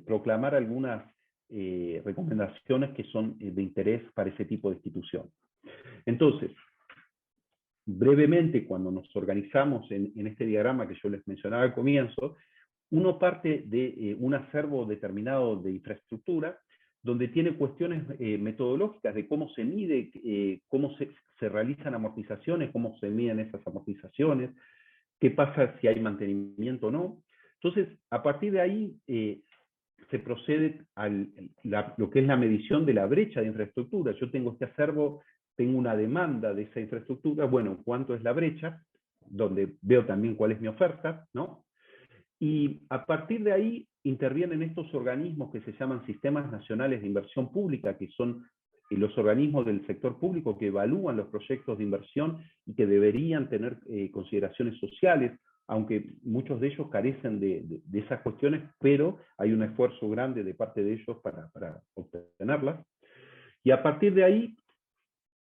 proclamar algunas recomendaciones que son de interés para ese tipo de institución. Entonces, brevemente, cuando nos organizamos en este diagrama que yo les mencionaba al comienzo, uno parte de un acervo determinado de infraestructura, donde tiene cuestiones metodológicas de cómo se mide, cómo se realizan amortizaciones, cómo se miden esas amortizaciones, qué pasa si hay mantenimiento o no. Entonces, a partir de ahí, se procede a lo que es la medición de la brecha de infraestructura. Yo tengo este acervo, tengo una demanda de esa infraestructura, bueno, ¿cuánto es la brecha? Donde veo también cuál es mi oferta, ¿no? Y a partir de ahí intervienen estos organismos que se llaman sistemas nacionales de inversión pública, que son los organismos del sector público que evalúan los proyectos de inversión y que deberían tener consideraciones sociales, aunque muchos de ellos carecen de esas cuestiones, pero hay un esfuerzo grande de parte de ellos para obtenerlas. Y a partir de ahí,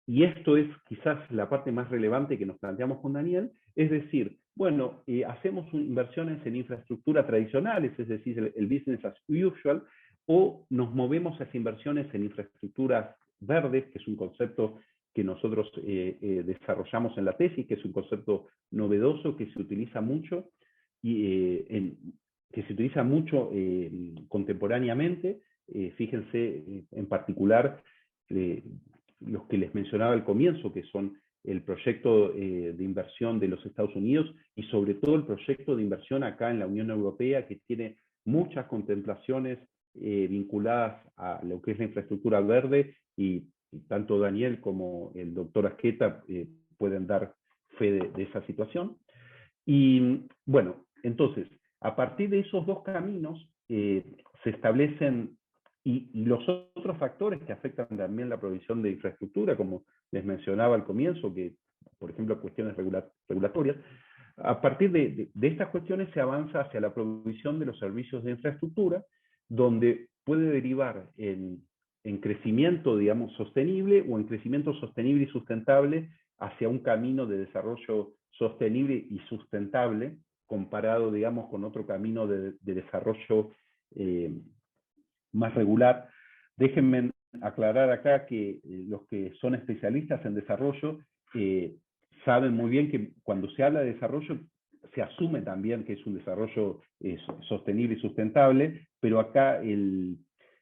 y esto es quizás la parte más relevante que nos planteamos con Daniel, es decir, bueno, hacemos inversiones en infraestructura tradicionales, es decir, el business as usual, o nos movemos hacia inversiones en infraestructuras verdes, que es un concepto que nosotros desarrollamos en la tesis, que es un concepto novedoso que se utiliza mucho, contemporáneamente. Fíjense en particular los que les mencionaba al comienzo, que son el proyecto de inversión de los Estados Unidos y sobre todo el proyecto de inversión acá en la Unión Europea, que tiene muchas contemplaciones vinculadas a lo que es la infraestructura verde, y tanto Daniel como el doctor Asqueta pueden dar fe de esa situación. Y bueno, entonces, a partir de esos dos caminos se establecen Y los otros factores que afectan también la provisión de infraestructura, como les mencionaba al comienzo, que por ejemplo cuestiones regulatorias, a partir de estas cuestiones se avanza hacia la provisión de los servicios de infraestructura, donde puede derivar en crecimiento, digamos, sostenible o en crecimiento sostenible y sustentable hacia un camino de desarrollo sostenible y sustentable comparado, digamos, con otro camino de desarrollo más regular. Déjenme aclarar acá que los que son especialistas en desarrollo saben muy bien que cuando se habla de desarrollo se asume también que es un desarrollo sostenible y sustentable, pero acá en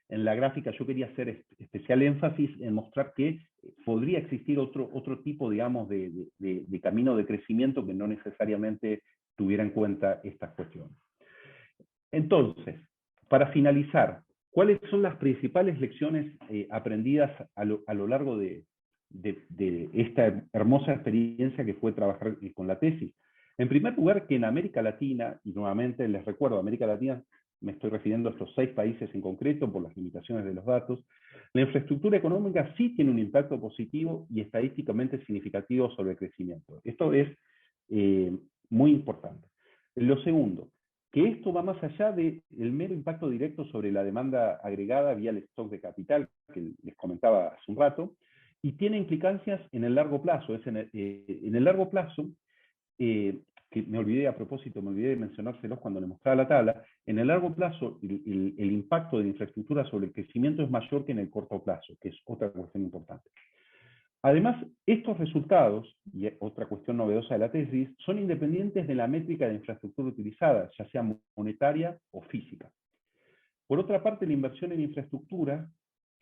la gráfica yo quería hacer especial énfasis en mostrar que podría existir otro tipo, digamos, de camino de crecimiento que no necesariamente tuviera en cuenta estas cuestiones. Entonces, para finalizar, ¿cuáles son las principales lecciones aprendidas a lo largo de esta hermosa experiencia que fue trabajar con la tesis? En primer lugar, que en América Latina, y nuevamente les recuerdo, América Latina, me estoy refiriendo a estos 6 países en concreto por las limitaciones de los datos, la infraestructura económica sí tiene un impacto positivo y estadísticamente significativo sobre el crecimiento. Esto es muy importante. Lo segundo, que esto va más allá del mero impacto directo sobre la demanda agregada vía el stock de capital, que les comentaba hace un rato, y tiene implicancias en el largo plazo. En el largo plazo, que me olvidé de mencionárselos cuando les mostraba la tabla, en el largo plazo el impacto de la infraestructura sobre el crecimiento es mayor que en el corto plazo, que es otra cuestión importante. Además, estos resultados, y otra cuestión novedosa de la tesis, son independientes de la métrica de infraestructura utilizada, ya sea monetaria o física. Por otra parte, la inversión en infraestructura,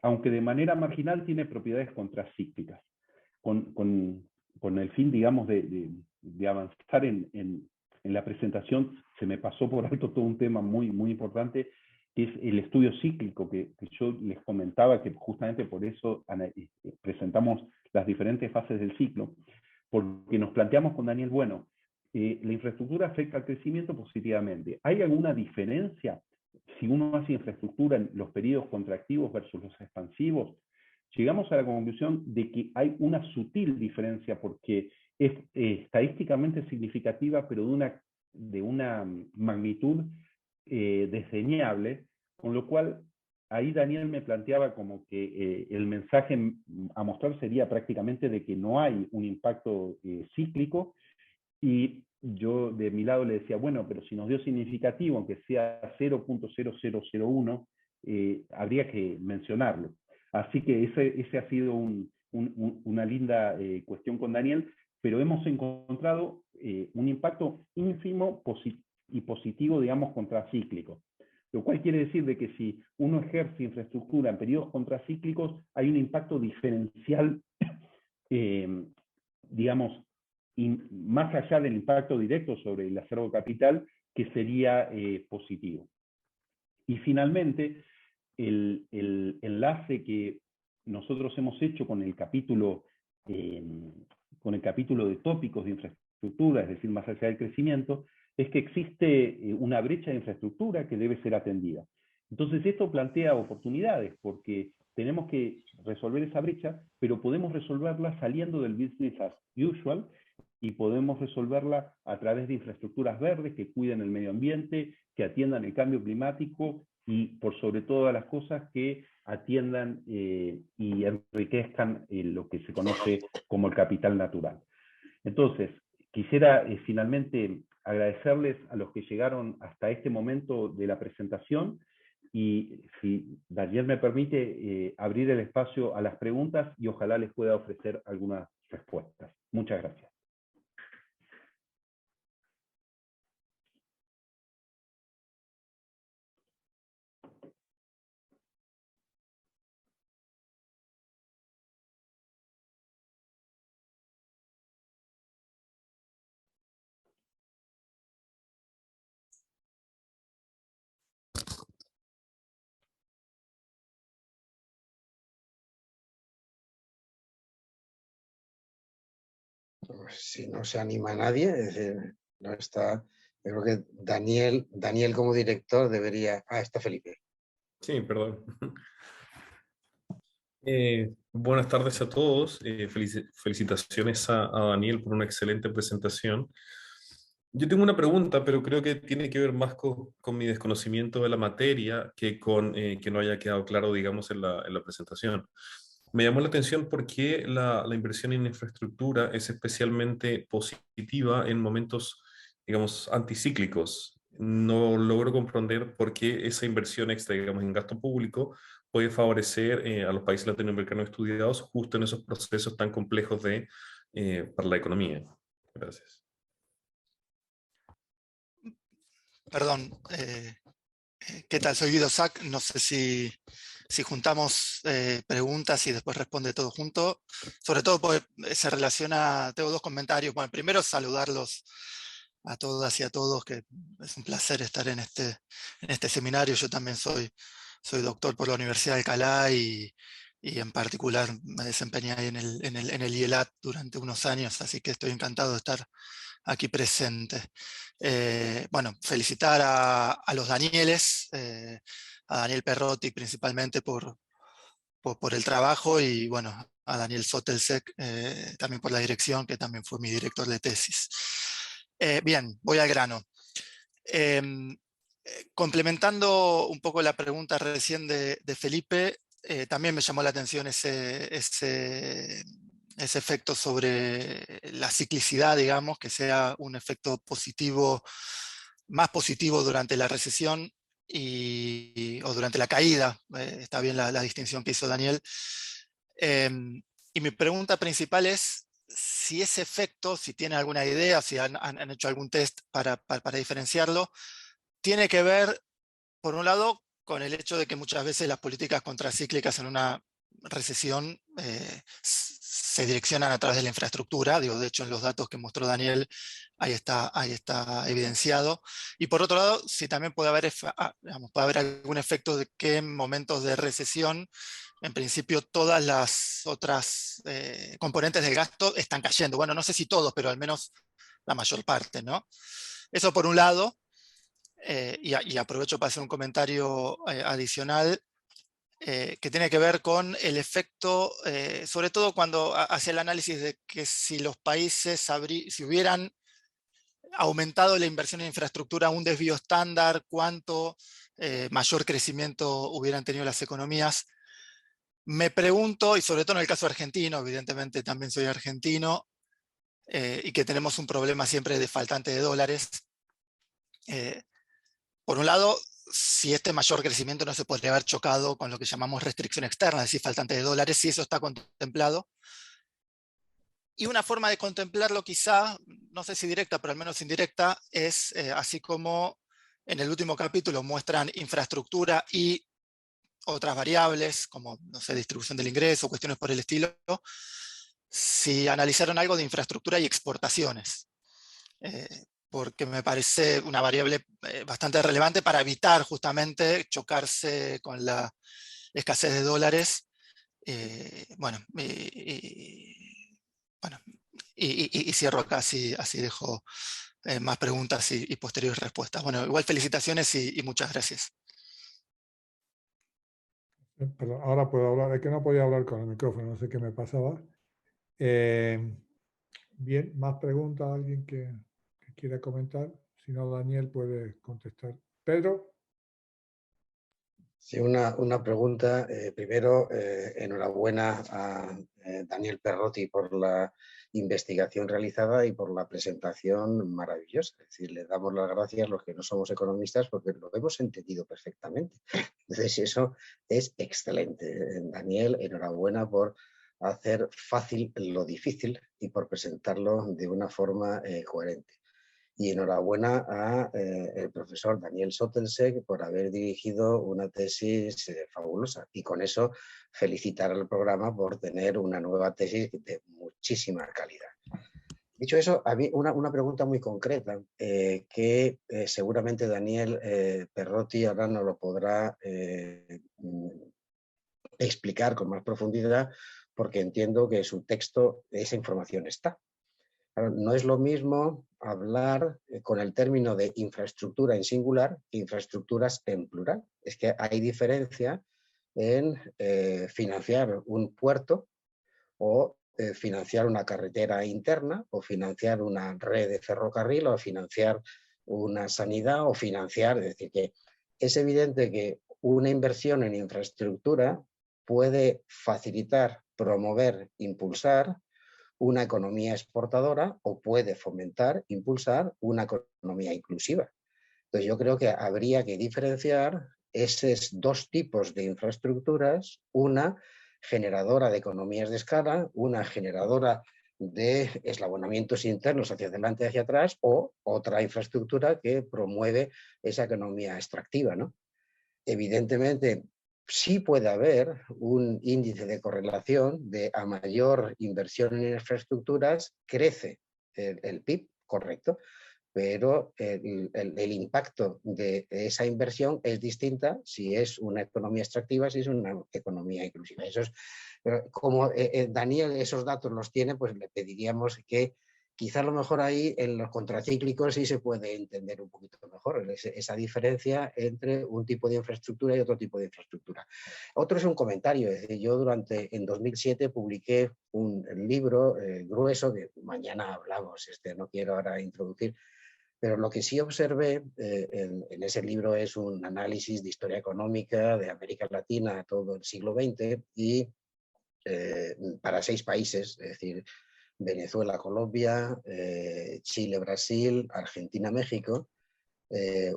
aunque de manera marginal, tiene propiedades contracíclicas, con el fin, digamos, de avanzar en la presentación. Se me pasó por alto todo un tema muy, muy importante, que es el estudio cíclico, que yo les comentaba, que justamente por eso presentamos las diferentes fases del ciclo, porque nos planteamos con Daniel, bueno, la infraestructura afecta al crecimiento positivamente. ¿Hay alguna diferencia si uno hace infraestructura en los periodos contractivos versus los expansivos? Llegamos a la conclusión de que hay una sutil diferencia porque es estadísticamente significativa, pero de una magnitud desdeñable, con lo cual ahí Daniel me planteaba como que el mensaje a mostrar sería prácticamente de que no hay un impacto cíclico, y yo de mi lado le decía, bueno, pero si nos dio significativo, aunque sea 0.0001, habría que mencionarlo. Así que ese ha sido una linda cuestión con Daniel, pero hemos encontrado un impacto ínfimo y positivo, digamos, contracíclico. Lo cual quiere decir de que si uno ejerce infraestructura en periodos contracíclicos, hay un impacto diferencial, digamos, más allá del impacto directo sobre el acervo capital, que sería positivo. Y finalmente, el enlace que nosotros hemos hecho con el capítulo de tópicos de infraestructura, es decir, más allá del crecimiento, es que existe una brecha de infraestructura que debe ser atendida. Entonces esto plantea oportunidades, porque tenemos que resolver esa brecha, pero podemos resolverla saliendo del business as usual, y podemos resolverla a través de infraestructuras verdes que cuiden el medio ambiente, que atiendan el cambio climático y, por sobre todas las cosas, que atiendan y enriquezcan lo que se conoce como el capital natural. Entonces, quisiera finalmente agradecerles a los que llegaron hasta este momento de la presentación, y si Daniel me permite, abrir el espacio a las preguntas y ojalá les pueda ofrecer algunas respuestas. Muchas gracias. Pues si no se anima a nadie, es decir, no está. Yo creo que Daniel como director debería. Ah, está Felipe. Sí, perdón. Buenas tardes a todos. Felicitaciones a Daniel por una excelente presentación. Yo tengo una pregunta, pero creo que tiene que ver más con mi desconocimiento de la materia que con que no haya quedado claro, digamos, en la presentación. Me llamó la atención por qué la inversión en infraestructura es especialmente positiva en momentos, digamos, anticíclicos. No logro comprender por qué esa inversión extra, digamos, en gasto público puede favorecer a los países latinoamericanos estudiados justo en esos procesos tan complejos para la economía. Gracias. Perdón, ¿qué tal? Soy Guido Sack. No sé si juntamos preguntas y después responde todo junto. Sobre todo porque se relaciona, tengo dos comentarios. Bueno, primero saludarlos a todas y a todos, que es un placer estar en este seminario. Yo también soy doctor por la Universidad de Alcalá y en particular me desempeñé ahí en el IELAT durante unos años, así que estoy encantado de estar aquí presente. Bueno, felicitar a los Danieles, a Daniel Perrotti principalmente por el trabajo y bueno, a Daniel Sotelsek también por la dirección, que también fue mi director de tesis. Bien, voy al grano. Complementando un poco la pregunta recién de Felipe, también me llamó la atención ese efecto sobre la ciclicidad, digamos, que sea un efecto positivo, más positivo durante la recesión o durante la caída. Está bien la distinción que hizo Daniel. Y mi pregunta principal es si ese efecto, si tiene alguna idea, si han hecho algún test para diferenciarlo, tiene que ver, por un lado, con el hecho de que muchas veces las políticas contracíclicas en una recesión se direccionan a través de la infraestructura. Digo, de hecho, en los datos que mostró Daniel, ahí está evidenciado. Y por otro lado, si también puede haber algún efecto de que en momentos de recesión, en principio, todas las otras componentes del gasto están cayendo. Bueno, no sé si todos, pero al menos la mayor parte, ¿no? Eso por un lado. Y aprovecho para hacer un comentario adicional que tiene que ver con el efecto, sobre todo cuando hace el análisis de que si los países, si hubieran aumentado la inversión en infraestructura a un desvío estándar, cuánto mayor crecimiento hubieran tenido las economías. Me pregunto, y sobre todo en el caso argentino, evidentemente también soy argentino, y que tenemos un problema siempre de faltante de dólares. Por un lado, si este mayor crecimiento no se podría haber chocado con lo que llamamos restricción externa, es decir, faltante de dólares, si eso está contemplado. Y una forma de contemplarlo quizá, no sé si directa, pero al menos indirecta, es así como en el último capítulo muestran infraestructura y otras variables, como, no sé, distribución del ingreso, cuestiones por el estilo, si analizaron algo de infraestructura y exportaciones. Porque me parece una variable bastante relevante para evitar justamente chocarse con la escasez de dólares. Bueno, y cierro acá, así dejo más preguntas y posteriores respuestas. Bueno, igual felicitaciones y muchas gracias. Perdón, ahora puedo hablar, es que no podía hablar con el micrófono, no sé qué me pasaba. Bien, ¿más preguntas? ¿Alguien que quiera comentar? Si no, Daniel puede contestar. Pedro. Sí, una pregunta. Primero, enhorabuena a Daniel Perrotti por la investigación realizada y por la presentación maravillosa. Es decir, le damos las gracias los que no somos economistas porque lo hemos entendido perfectamente. Entonces, eso es excelente. Daniel, enhorabuena por hacer fácil lo difícil y por presentarlo de una forma coherente. Y enhorabuena a el profesor Daniel Sotelsek por haber dirigido una tesis fabulosa. Y con eso felicitar al programa por tener una nueva tesis de muchísima calidad. Dicho eso, a mí una pregunta muy concreta que seguramente Daniel Perrotti ahora nos lo podrá explicar con más profundidad porque entiendo que en su texto esa información está. Claro, no es lo mismo hablar con el término de infraestructura en singular que infraestructuras en plural. Es que hay diferencia en financiar un puerto o financiar una carretera interna o financiar una red de ferrocarril o financiar una sanidad o financiar, es decir, que es evidente que una inversión en infraestructura puede facilitar, promover, impulsar una economía exportadora o puede fomentar, impulsar una economía inclusiva. Entonces yo creo que habría que diferenciar esos dos tipos de infraestructuras, una generadora de economías de escala, una generadora de eslabonamientos internos hacia adelante y hacia atrás, o otra infraestructura que promueve esa economía extractiva, ¿no? Evidentemente, sí puede haber un índice de correlación de a mayor inversión en infraestructuras, crece el PIB, correcto, pero el impacto de esa inversión es distinta si es una economía extractiva, si es una economía inclusiva. Eso es, como Daniel esos datos los tiene, pues le pediríamos que quizá a lo mejor ahí en los contracíclicos sí se puede entender un poquito mejor esa diferencia entre un tipo de infraestructura y otro tipo de infraestructura. Otro es un comentario. Yo en 2007 publiqué un libro grueso, que mañana hablamos, no quiero ahora introducir, pero lo que sí observé en ese libro es un análisis de historia económica de América Latina todo el siglo XX y para 6 países, es decir, Venezuela, Colombia, Chile, Brasil, Argentina, México.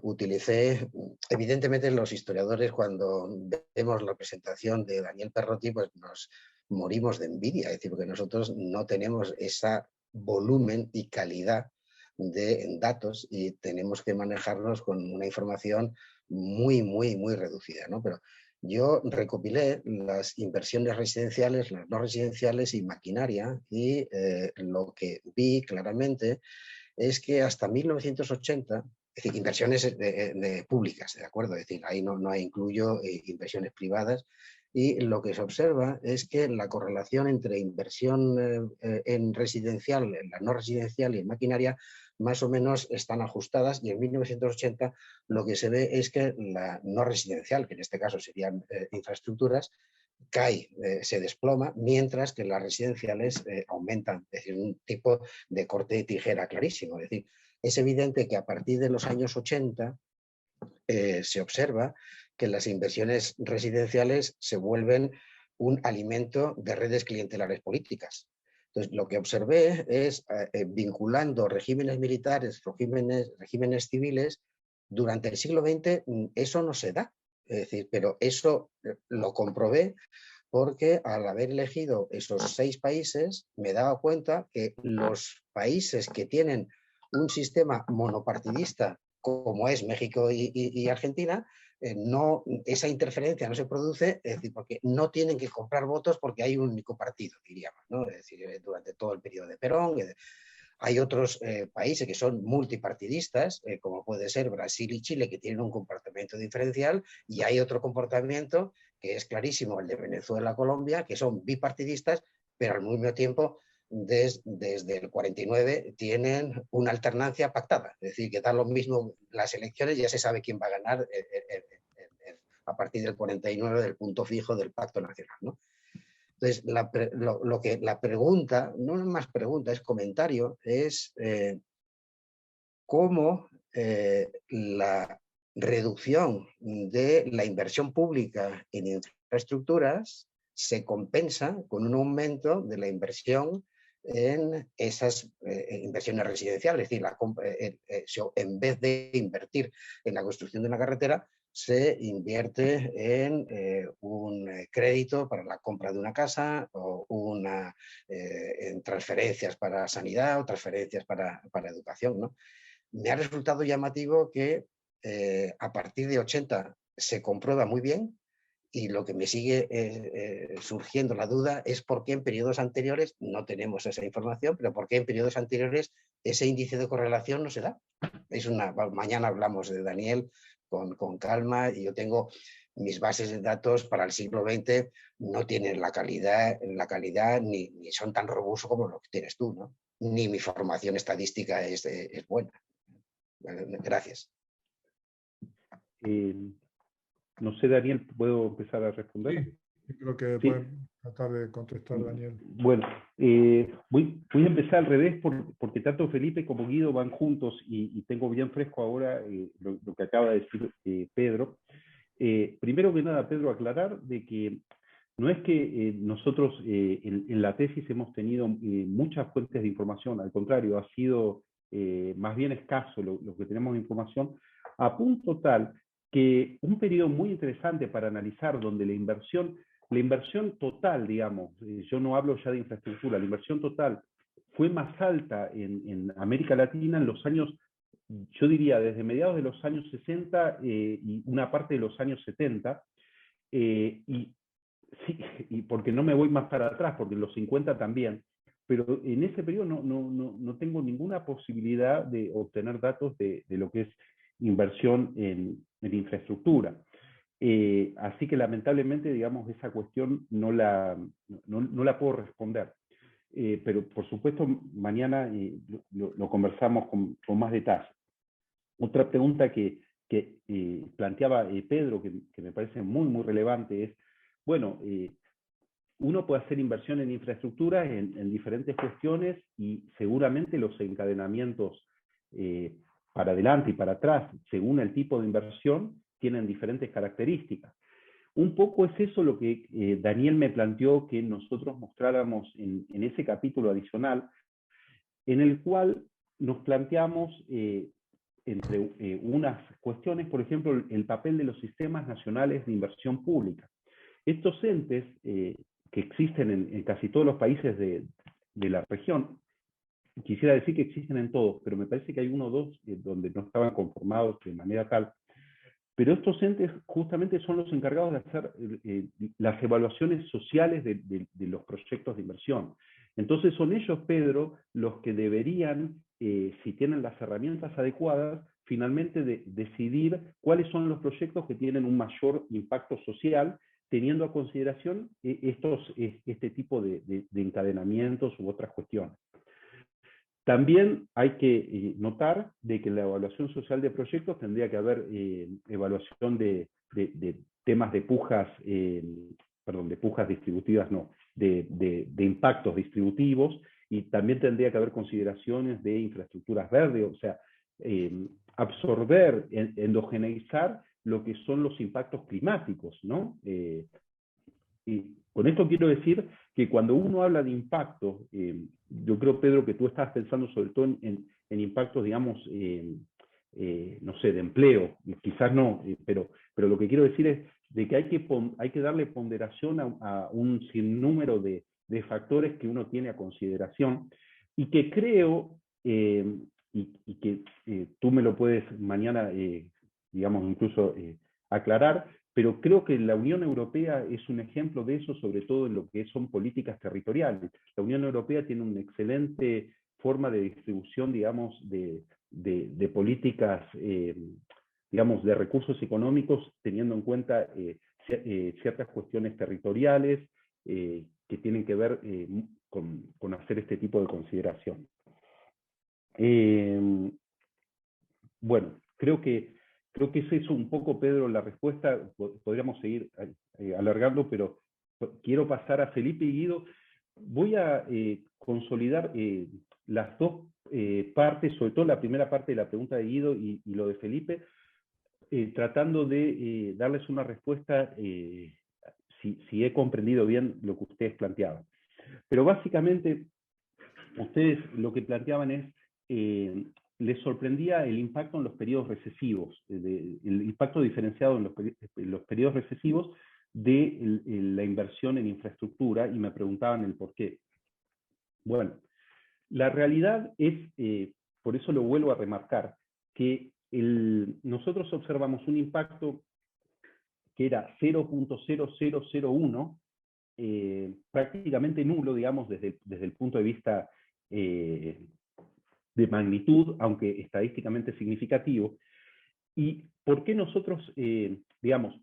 Utilicé, evidentemente los historiadores cuando vemos la presentación de Daniel Perrotti, pues nos morimos de envidia, es decir, porque nosotros no tenemos ese volumen y calidad de datos y tenemos que manejarnos con una información muy, muy, muy reducida, ¿no? Pero yo recopilé las inversiones residenciales, las no residenciales y maquinaria y lo que vi claramente es que hasta 1980, es decir, inversiones públicas, ¿de acuerdo? Es decir, ahí no incluyo inversiones privadas, y lo que se observa es que la correlación entre inversión en residencial, en la no residencial y en maquinaria, más o menos están ajustadas, y en 1980 lo que se ve es que la no residencial, que en este caso serían infraestructuras, cae, se desploma, mientras que las residenciales aumentan, es decir, un tipo de corte de tijera clarísimo. Es decir, es evidente que a partir de los años 80 se observa que las inversiones residenciales se vuelven un alimento de redes clientelares políticas. Entonces, lo que observé es, vinculando regímenes militares, regímenes civiles, durante el siglo XX eso no se da. Es decir, pero eso lo comprobé porque al haber elegido esos 6 países me he dado cuenta que los países que tienen un sistema monopartidista, como es México y Argentina, esa interferencia no se produce, es decir, porque no tienen que comprar votos porque hay un único partido, diríamos, ¿no? Es decir, durante todo el periodo de Perón. Hay otros países que son multipartidistas, como puede ser Brasil y Chile, que tienen un comportamiento diferencial, y hay otro comportamiento que es clarísimo, el de Venezuela, Colombia, que son bipartidistas, pero al mismo tiempo desde el 49 tienen una alternancia pactada, es decir, que dan lo mismo las elecciones, ya se sabe quién va a ganar a partir del 49 del punto fijo del Pacto Nacional, ¿no? Entonces, la pregunta, no es más pregunta, es comentario, es cómo la reducción de la inversión pública en infraestructuras se compensa con un aumento de la inversión en esas inversiones residenciales. Es decir, en vez de invertir en la construcción de una carretera, se invierte en un crédito para la compra de una casa o en transferencias para sanidad o transferencias para educación, ¿no? Me ha resultado llamativo que a partir de 80 se comprueba muy bien, y lo que me sigue surgiendo la duda es por qué en periodos anteriores, no tenemos esa información, pero por qué en periodos anteriores ese índice de correlación no se da. Mañana hablamos de Daniel con calma, y yo tengo mis bases de datos para el siglo XX, no tienen la calidad ni son tan robustos como lo que tienes tú, ¿no? ni mi formación estadística es buena. Gracias. No sé, Daniel, ¿puedo empezar a responder? Sí, creo que Sí. pueden tratar de contestar, Daniel. Bueno, voy a empezar al revés porque tanto Felipe como Guido van juntos y tengo bien fresco ahora lo que acaba de decir Pedro. Primero que nada, Pedro, aclarar de que no es que nosotros en la tesis hemos tenido muchas fuentes de información, al contrario, ha sido más bien escaso lo que tenemos de información, a punto tal que un periodo muy interesante para analizar donde la inversión total, digamos, yo no hablo ya de infraestructura, la inversión total fue más alta en América Latina en los años, yo diría desde mediados de los años 60 y una parte de los años 70, y porque no me voy más para atrás, porque en los 50 también, pero en ese periodo no tengo ninguna posibilidad de obtener datos de lo que es inversión en infraestructura. Así que lamentablemente, digamos, esa cuestión no la puedo responder. Pero por supuesto, mañana lo conversamos con más detalle. Otra pregunta que planteaba Pedro, que me parece muy, muy relevante, es, bueno, uno puede hacer inversión en infraestructura en diferentes cuestiones y seguramente los encadenamientos para adelante y para atrás, según el tipo de inversión, tienen diferentes características. Un poco es eso lo que Daniel me planteó que nosotros mostráramos en ese capítulo adicional, en el cual nos planteamos entre unas cuestiones, por ejemplo, el papel de los sistemas nacionales de inversión pública. Estos entes que existen en casi todos los países de la región, quisiera decir que existen en todos, pero me parece que hay uno o dos donde no estaban conformados de manera tal. Pero estos entes justamente son los encargados de hacer las evaluaciones sociales de los proyectos de inversión. Entonces son ellos, Pedro, los que deberían, si tienen las herramientas adecuadas, finalmente decidir cuáles son los proyectos que tienen un mayor impacto social, teniendo a consideración este tipo de encadenamientos u otras cuestiones. También hay que notar de que en la evaluación social de proyectos tendría que haber evaluación de temas de pujas, de pujas distributivas, no, de impactos distributivos, y también tendría que haber consideraciones de infraestructuras verdes, o sea, absorber, endogeneizar lo que son los impactos climáticos, ¿no? Y con esto quiero decir que cuando uno habla de impacto, yo creo, Pedro, que tú estás pensando sobre todo en impactos, digamos, no sé, de empleo, quizás no, pero lo que quiero decir es de que hay que darle ponderación a un sinnúmero de factores que uno tiene a consideración, y que creo, y que tú me lo puedes mañana, digamos, incluso aclarar, pero creo que la Unión Europea es un ejemplo de eso, sobre todo en lo que son políticas territoriales. La Unión Europea tiene una excelente forma de distribución, digamos, de políticas, digamos, de recursos económicos, teniendo en cuenta ciertas cuestiones territoriales que tienen que ver con hacer este tipo de consideración. Bueno, creo que es eso un poco, Pedro, la respuesta. Podríamos seguir alargando, pero quiero pasar a Felipe y Guido. Voy a consolidar las dos partes, sobre todo la primera parte de la pregunta de Guido y lo de Felipe, tratando de darles una respuesta si he comprendido bien lo que ustedes planteaban. Pero básicamente, ustedes lo que planteaban es les sorprendía el impacto en los periodos recesivos, el impacto diferenciado en los periodos recesivos de la inversión en infraestructura, y me preguntaban el por qué. Bueno, la realidad es, por eso lo vuelvo a remarcar, que nosotros observamos un impacto que era 0.0001, prácticamente nulo, digamos, desde el punto de vista de magnitud, aunque estadísticamente significativo. ¿Y por qué nosotros, digamos,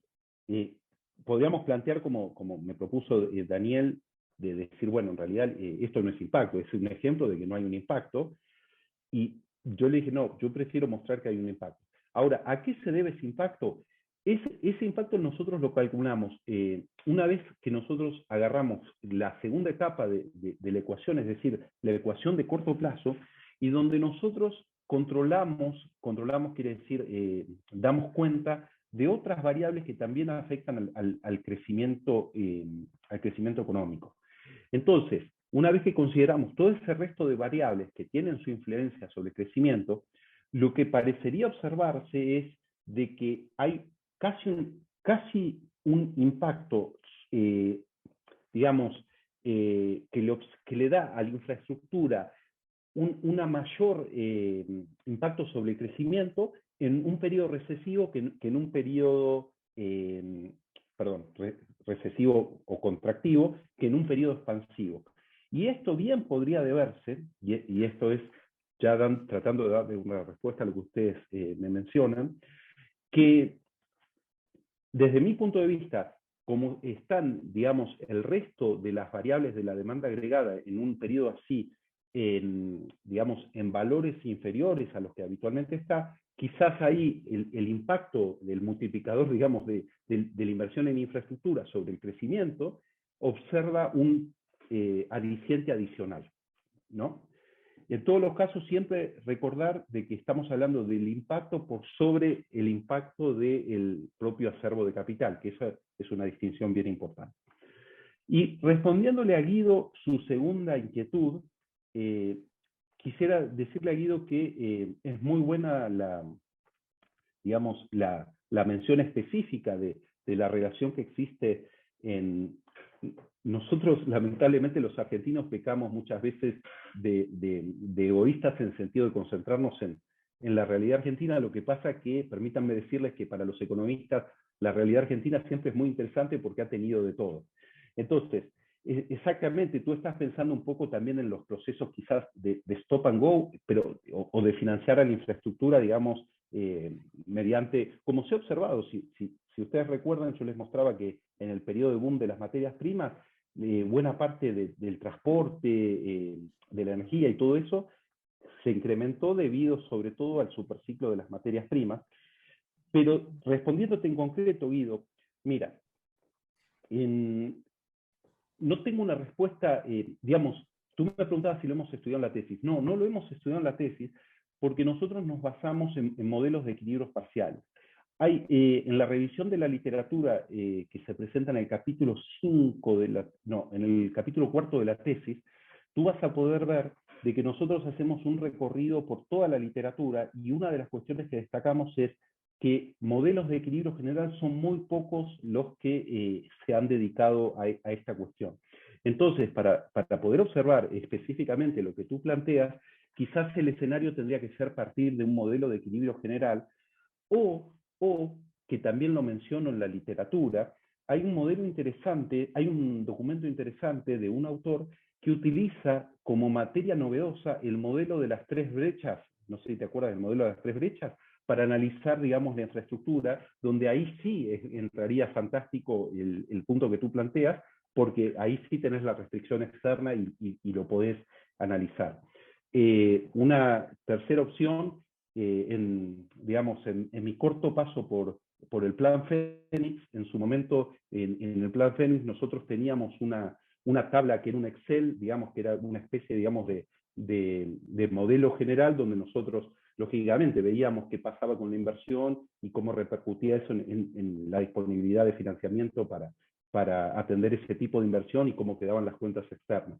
podríamos plantear, como me propuso Daniel, de decir, bueno, en realidad esto no es impacto, es un ejemplo de que no hay un impacto. Y yo le dije, no, yo prefiero mostrar que hay un impacto. Ahora, ¿a qué se debe ese impacto? Ese impacto nosotros lo calculamos una vez que nosotros agarramos la segunda etapa de la ecuación, es decir, la ecuación de corto plazo, y donde nosotros controlamos quiere decir, damos cuenta de otras variables que también afectan al crecimiento económico. Entonces, una vez que consideramos todo ese resto de variables que tienen su influencia sobre el crecimiento, lo que parecería observarse es de que hay casi un impacto, digamos, que le da a la infraestructura una mayor impacto sobre el crecimiento en un periodo recesivo que en un periodo, recesivo o contractivo, que en un periodo expansivo. Y esto bien podría deberse, y esto es ya tratando de darle una respuesta a lo que ustedes me mencionan, que desde mi punto de vista, como están, digamos, el resto de las variables de la demanda agregada en un periodo así, digamos, en valores inferiores a los que habitualmente está, quizás ahí el impacto del multiplicador, digamos, de la inversión en infraestructura sobre el crecimiento, observa un aliciente adicional, ¿no? En todos los casos, siempre recordar de que estamos hablando del impacto por sobre el impacto del propio acervo de capital, que esa es una distinción bien importante. Y respondiéndole a Guido su segunda inquietud, quisiera decirle a Guido que es muy buena digamos, la mención específica de la relación que existe en... Nosotros, lamentablemente, los argentinos pecamos muchas veces de egoístas en el sentido de concentrarnos en la realidad argentina. Lo que pasa que, permítanme decirles que para los economistas, la realidad argentina siempre es muy interesante porque ha tenido de todo. Entonces, exactamente, tú estás pensando un poco también en los procesos quizás de stop and go, pero, o de financiar a la infraestructura, digamos, mediante, como se ha observado, si ustedes recuerdan, yo les mostraba que en el periodo de boom de las materias primas, buena parte del transporte, de la energía y todo eso, se incrementó debido sobre todo al superciclo de las materias primas. Pero respondiéndote en concreto, Guido, mira, no tengo una respuesta, digamos, tú me preguntabas si lo hemos estudiado en la tesis. No, no lo hemos estudiado en la tesis porque nosotros nos basamos en modelos de equilibrios parciales. Hay, en la revisión de la literatura que se presenta en el capítulo 5 en el capítulo 4 de la tesis, tú vas a poder ver de que nosotros hacemos un recorrido por toda la literatura y una de las cuestiones que destacamos es que modelos de equilibrio general son muy pocos los que se han dedicado a esta cuestión. Entonces, para poder observar específicamente lo que tú planteas, quizás el escenario tendría que ser partir de un modelo de equilibrio general o que también lo menciono en la literatura, hay un modelo interesante, hay un documento interesante de un autor que utiliza como materia novedosa el modelo de las tres brechas, no sé si te acuerdas del modelo de las tres brechas, para analizar, digamos, la infraestructura, donde ahí sí entraría fantástico el punto que tú planteas, porque ahí sí tenés la restricción externa y lo podés analizar. Una tercera opción, digamos, en mi corto paso por el Plan Fénix, en su momento, en el Plan Fénix, nosotros teníamos una tabla que era un Excel, digamos, que era una especie, digamos, de modelo general, donde nosotros, lógicamente, veíamos qué pasaba con la inversión y cómo repercutía eso en la disponibilidad de financiamiento para atender ese tipo de inversión y cómo quedaban las cuentas externas.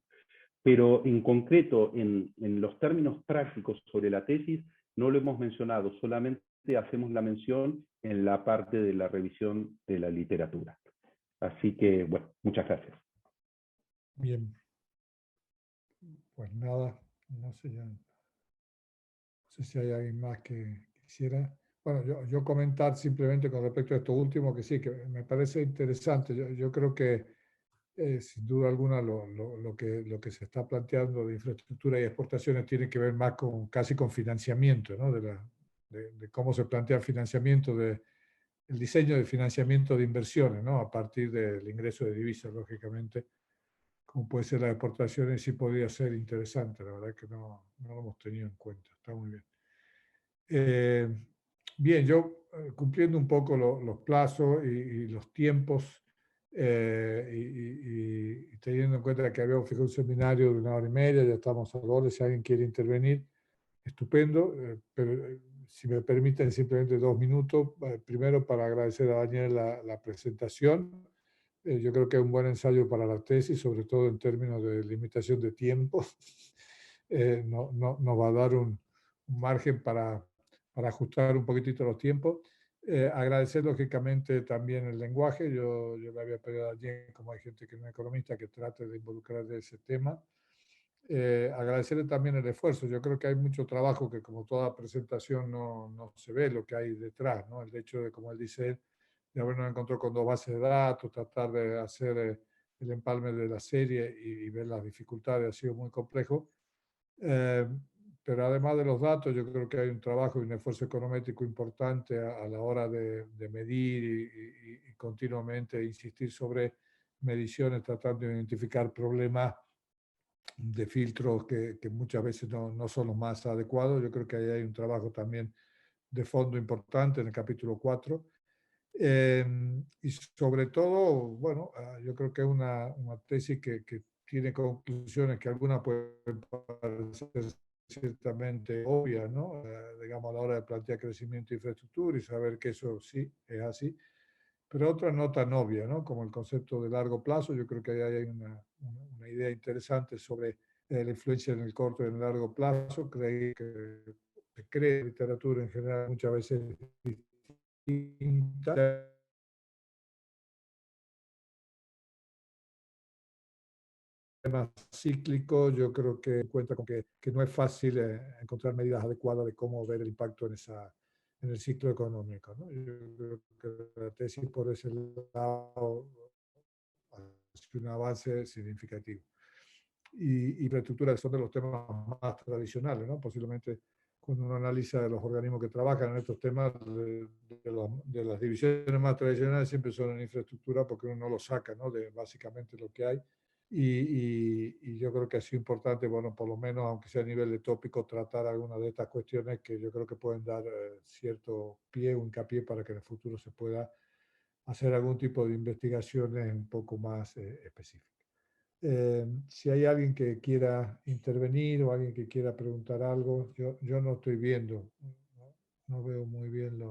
Pero en concreto, en los términos prácticos sobre la tesis, no lo hemos mencionado, solamente hacemos la mención en la parte de la revisión de la literatura. Así que, bueno, muchas gracias. Bien. Pues nada, no sé si hay alguien más que quisiera. Bueno, yo comentar simplemente con respecto a esto último, que sí, que me parece interesante. Yo creo que sin duda alguna lo que se está planteando de infraestructura y exportaciones tiene que ver más casi con financiamiento, ¿no? De cómo se plantea el financiamiento, el diseño de financiamiento de inversiones, ¿no? A partir del ingreso de divisas, lógicamente, como puede ser las exportaciones, sí podría ser interesante. La verdad es que no lo hemos tenido en cuenta. Está muy bien. Bien, yo cumpliendo un poco los plazos y los tiempos, y teniendo en cuenta que habíamos fijado un seminario de 1 hora y media, ya estamos a la hora, si alguien quiere intervenir, estupendo, pero si me permiten simplemente 2 minutos, primero para agradecer a Daniel la presentación. Yo creo que es un buen ensayo para la tesis, sobre todo en términos de limitación de tiempo. Nos va a dar un margen para ajustar un poquitito los tiempos. Agradecer lógicamente también el lenguaje. Yo le había pedido a alguien, como hay gente que no es economista, que trate de involucrar de ese tema. Agradecerle también el esfuerzo. Yo creo que hay mucho trabajo que, como toda presentación, no se ve lo que hay detrás, ¿no? El hecho de, como él dice, de habernos encontrado con 2 bases de datos, tratar de hacer el empalme de la serie y ver las dificultades ha sido muy complejo. Pero además de los datos, yo creo que hay un trabajo y un esfuerzo econométrico importante a la hora de medir y continuamente insistir sobre mediciones, tratando de identificar problemas de filtros que muchas veces no son los más adecuados. Yo creo que ahí hay un trabajo también de fondo importante en el capítulo 4. Y sobre todo, bueno, yo creo que es una tesis que tiene conclusiones que algunas pueden parecer ciertamente obvias, ¿no? Digamos, a la hora de plantear crecimiento de infraestructura y saber que eso sí es así, pero otras no tan obvias, ¿no? Como el concepto de largo plazo. Yo creo que ahí hay una idea interesante sobre la influencia en el corto y en el largo plazo. Creí que se cree literatura en general muchas veces distinta. Más cíclico, yo creo que cuenta con que no es fácil encontrar medidas adecuadas de cómo ver el impacto en el ciclo económico, ¿no? Yo creo que la tesis por ese lado es un avance significativo. Y infraestructura son de los temas más tradicionales, ¿no? Posiblemente cuando uno analiza los organismos que trabajan en estos temas, de las divisiones más tradicionales siempre son en infraestructura, porque uno no lo saca, ¿no? De básicamente lo que hay. Y yo creo que ha sido importante, bueno, por lo menos, aunque sea a nivel de tópico, tratar algunas de estas cuestiones que yo creo que pueden dar cierto pie o hincapié para que en el futuro se pueda hacer algún tipo de investigaciones un poco más específicas. Si hay alguien que quiera intervenir o alguien que quiera preguntar algo, yo no estoy viendo, no veo muy bien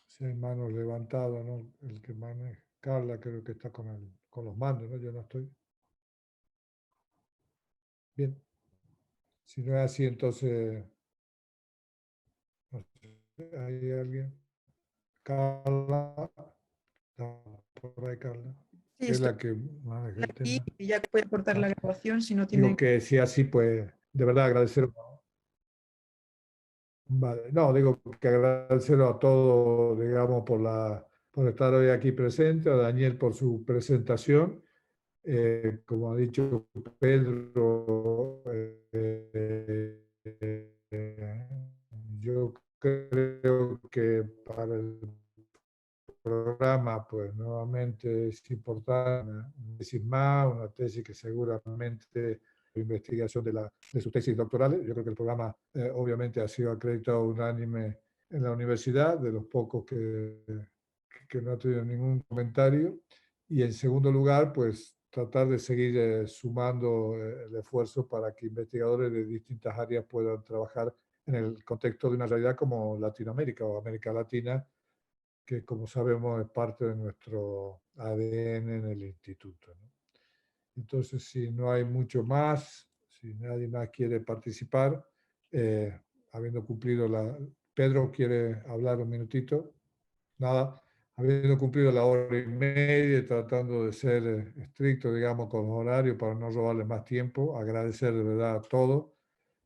si hay manos levantadas, ¿no? El que maneja, Carla, creo que está con los mandos, ¿no? Yo no estoy. Bien. Si no es así, entonces, no sé, ¿hay alguien? Carla, por ahí Carla, Sí, que es estoy la que maneja el aquí tema. y ya puede cortar la grabación si no Digo tiene... que si así, pues, de verdad agradecer. Vale. No, digo que agradecer a todos, digamos, por estar hoy aquí presente, a Daniel por su presentación. Como ha dicho Pedro, yo creo que para el programa, pues nuevamente es importante una tesis más, una tesis que seguramente investigación de sus tesis doctorales. Yo creo que el programa obviamente ha sido acreditado unánime en la universidad, de los pocos que no ha tenido ningún comentario. Y en segundo lugar, pues tratar de seguir sumando el esfuerzo para que investigadores de distintas áreas puedan trabajar en el contexto de una realidad como Latinoamérica o América Latina, que como sabemos es parte de nuestro ADN en el instituto, ¿no? Entonces, si no hay mucho más, si nadie más quiere participar, habiendo cumplido Pedro, ¿quiere hablar un minutito? Nada, habiendo cumplido la 1 hora y media, tratando de ser estricto, digamos, con los horarios para no robarle más tiempo, agradecer de verdad a todos.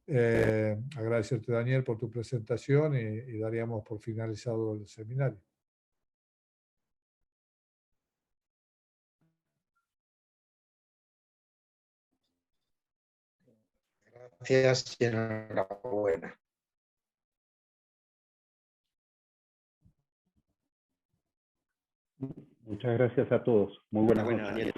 Agradecerte, Daniel, por tu presentación y daríamos por finalizado el seminario. Gracias y enhorabuena. Muchas gracias a todos. Muy buenas noches. Daniel.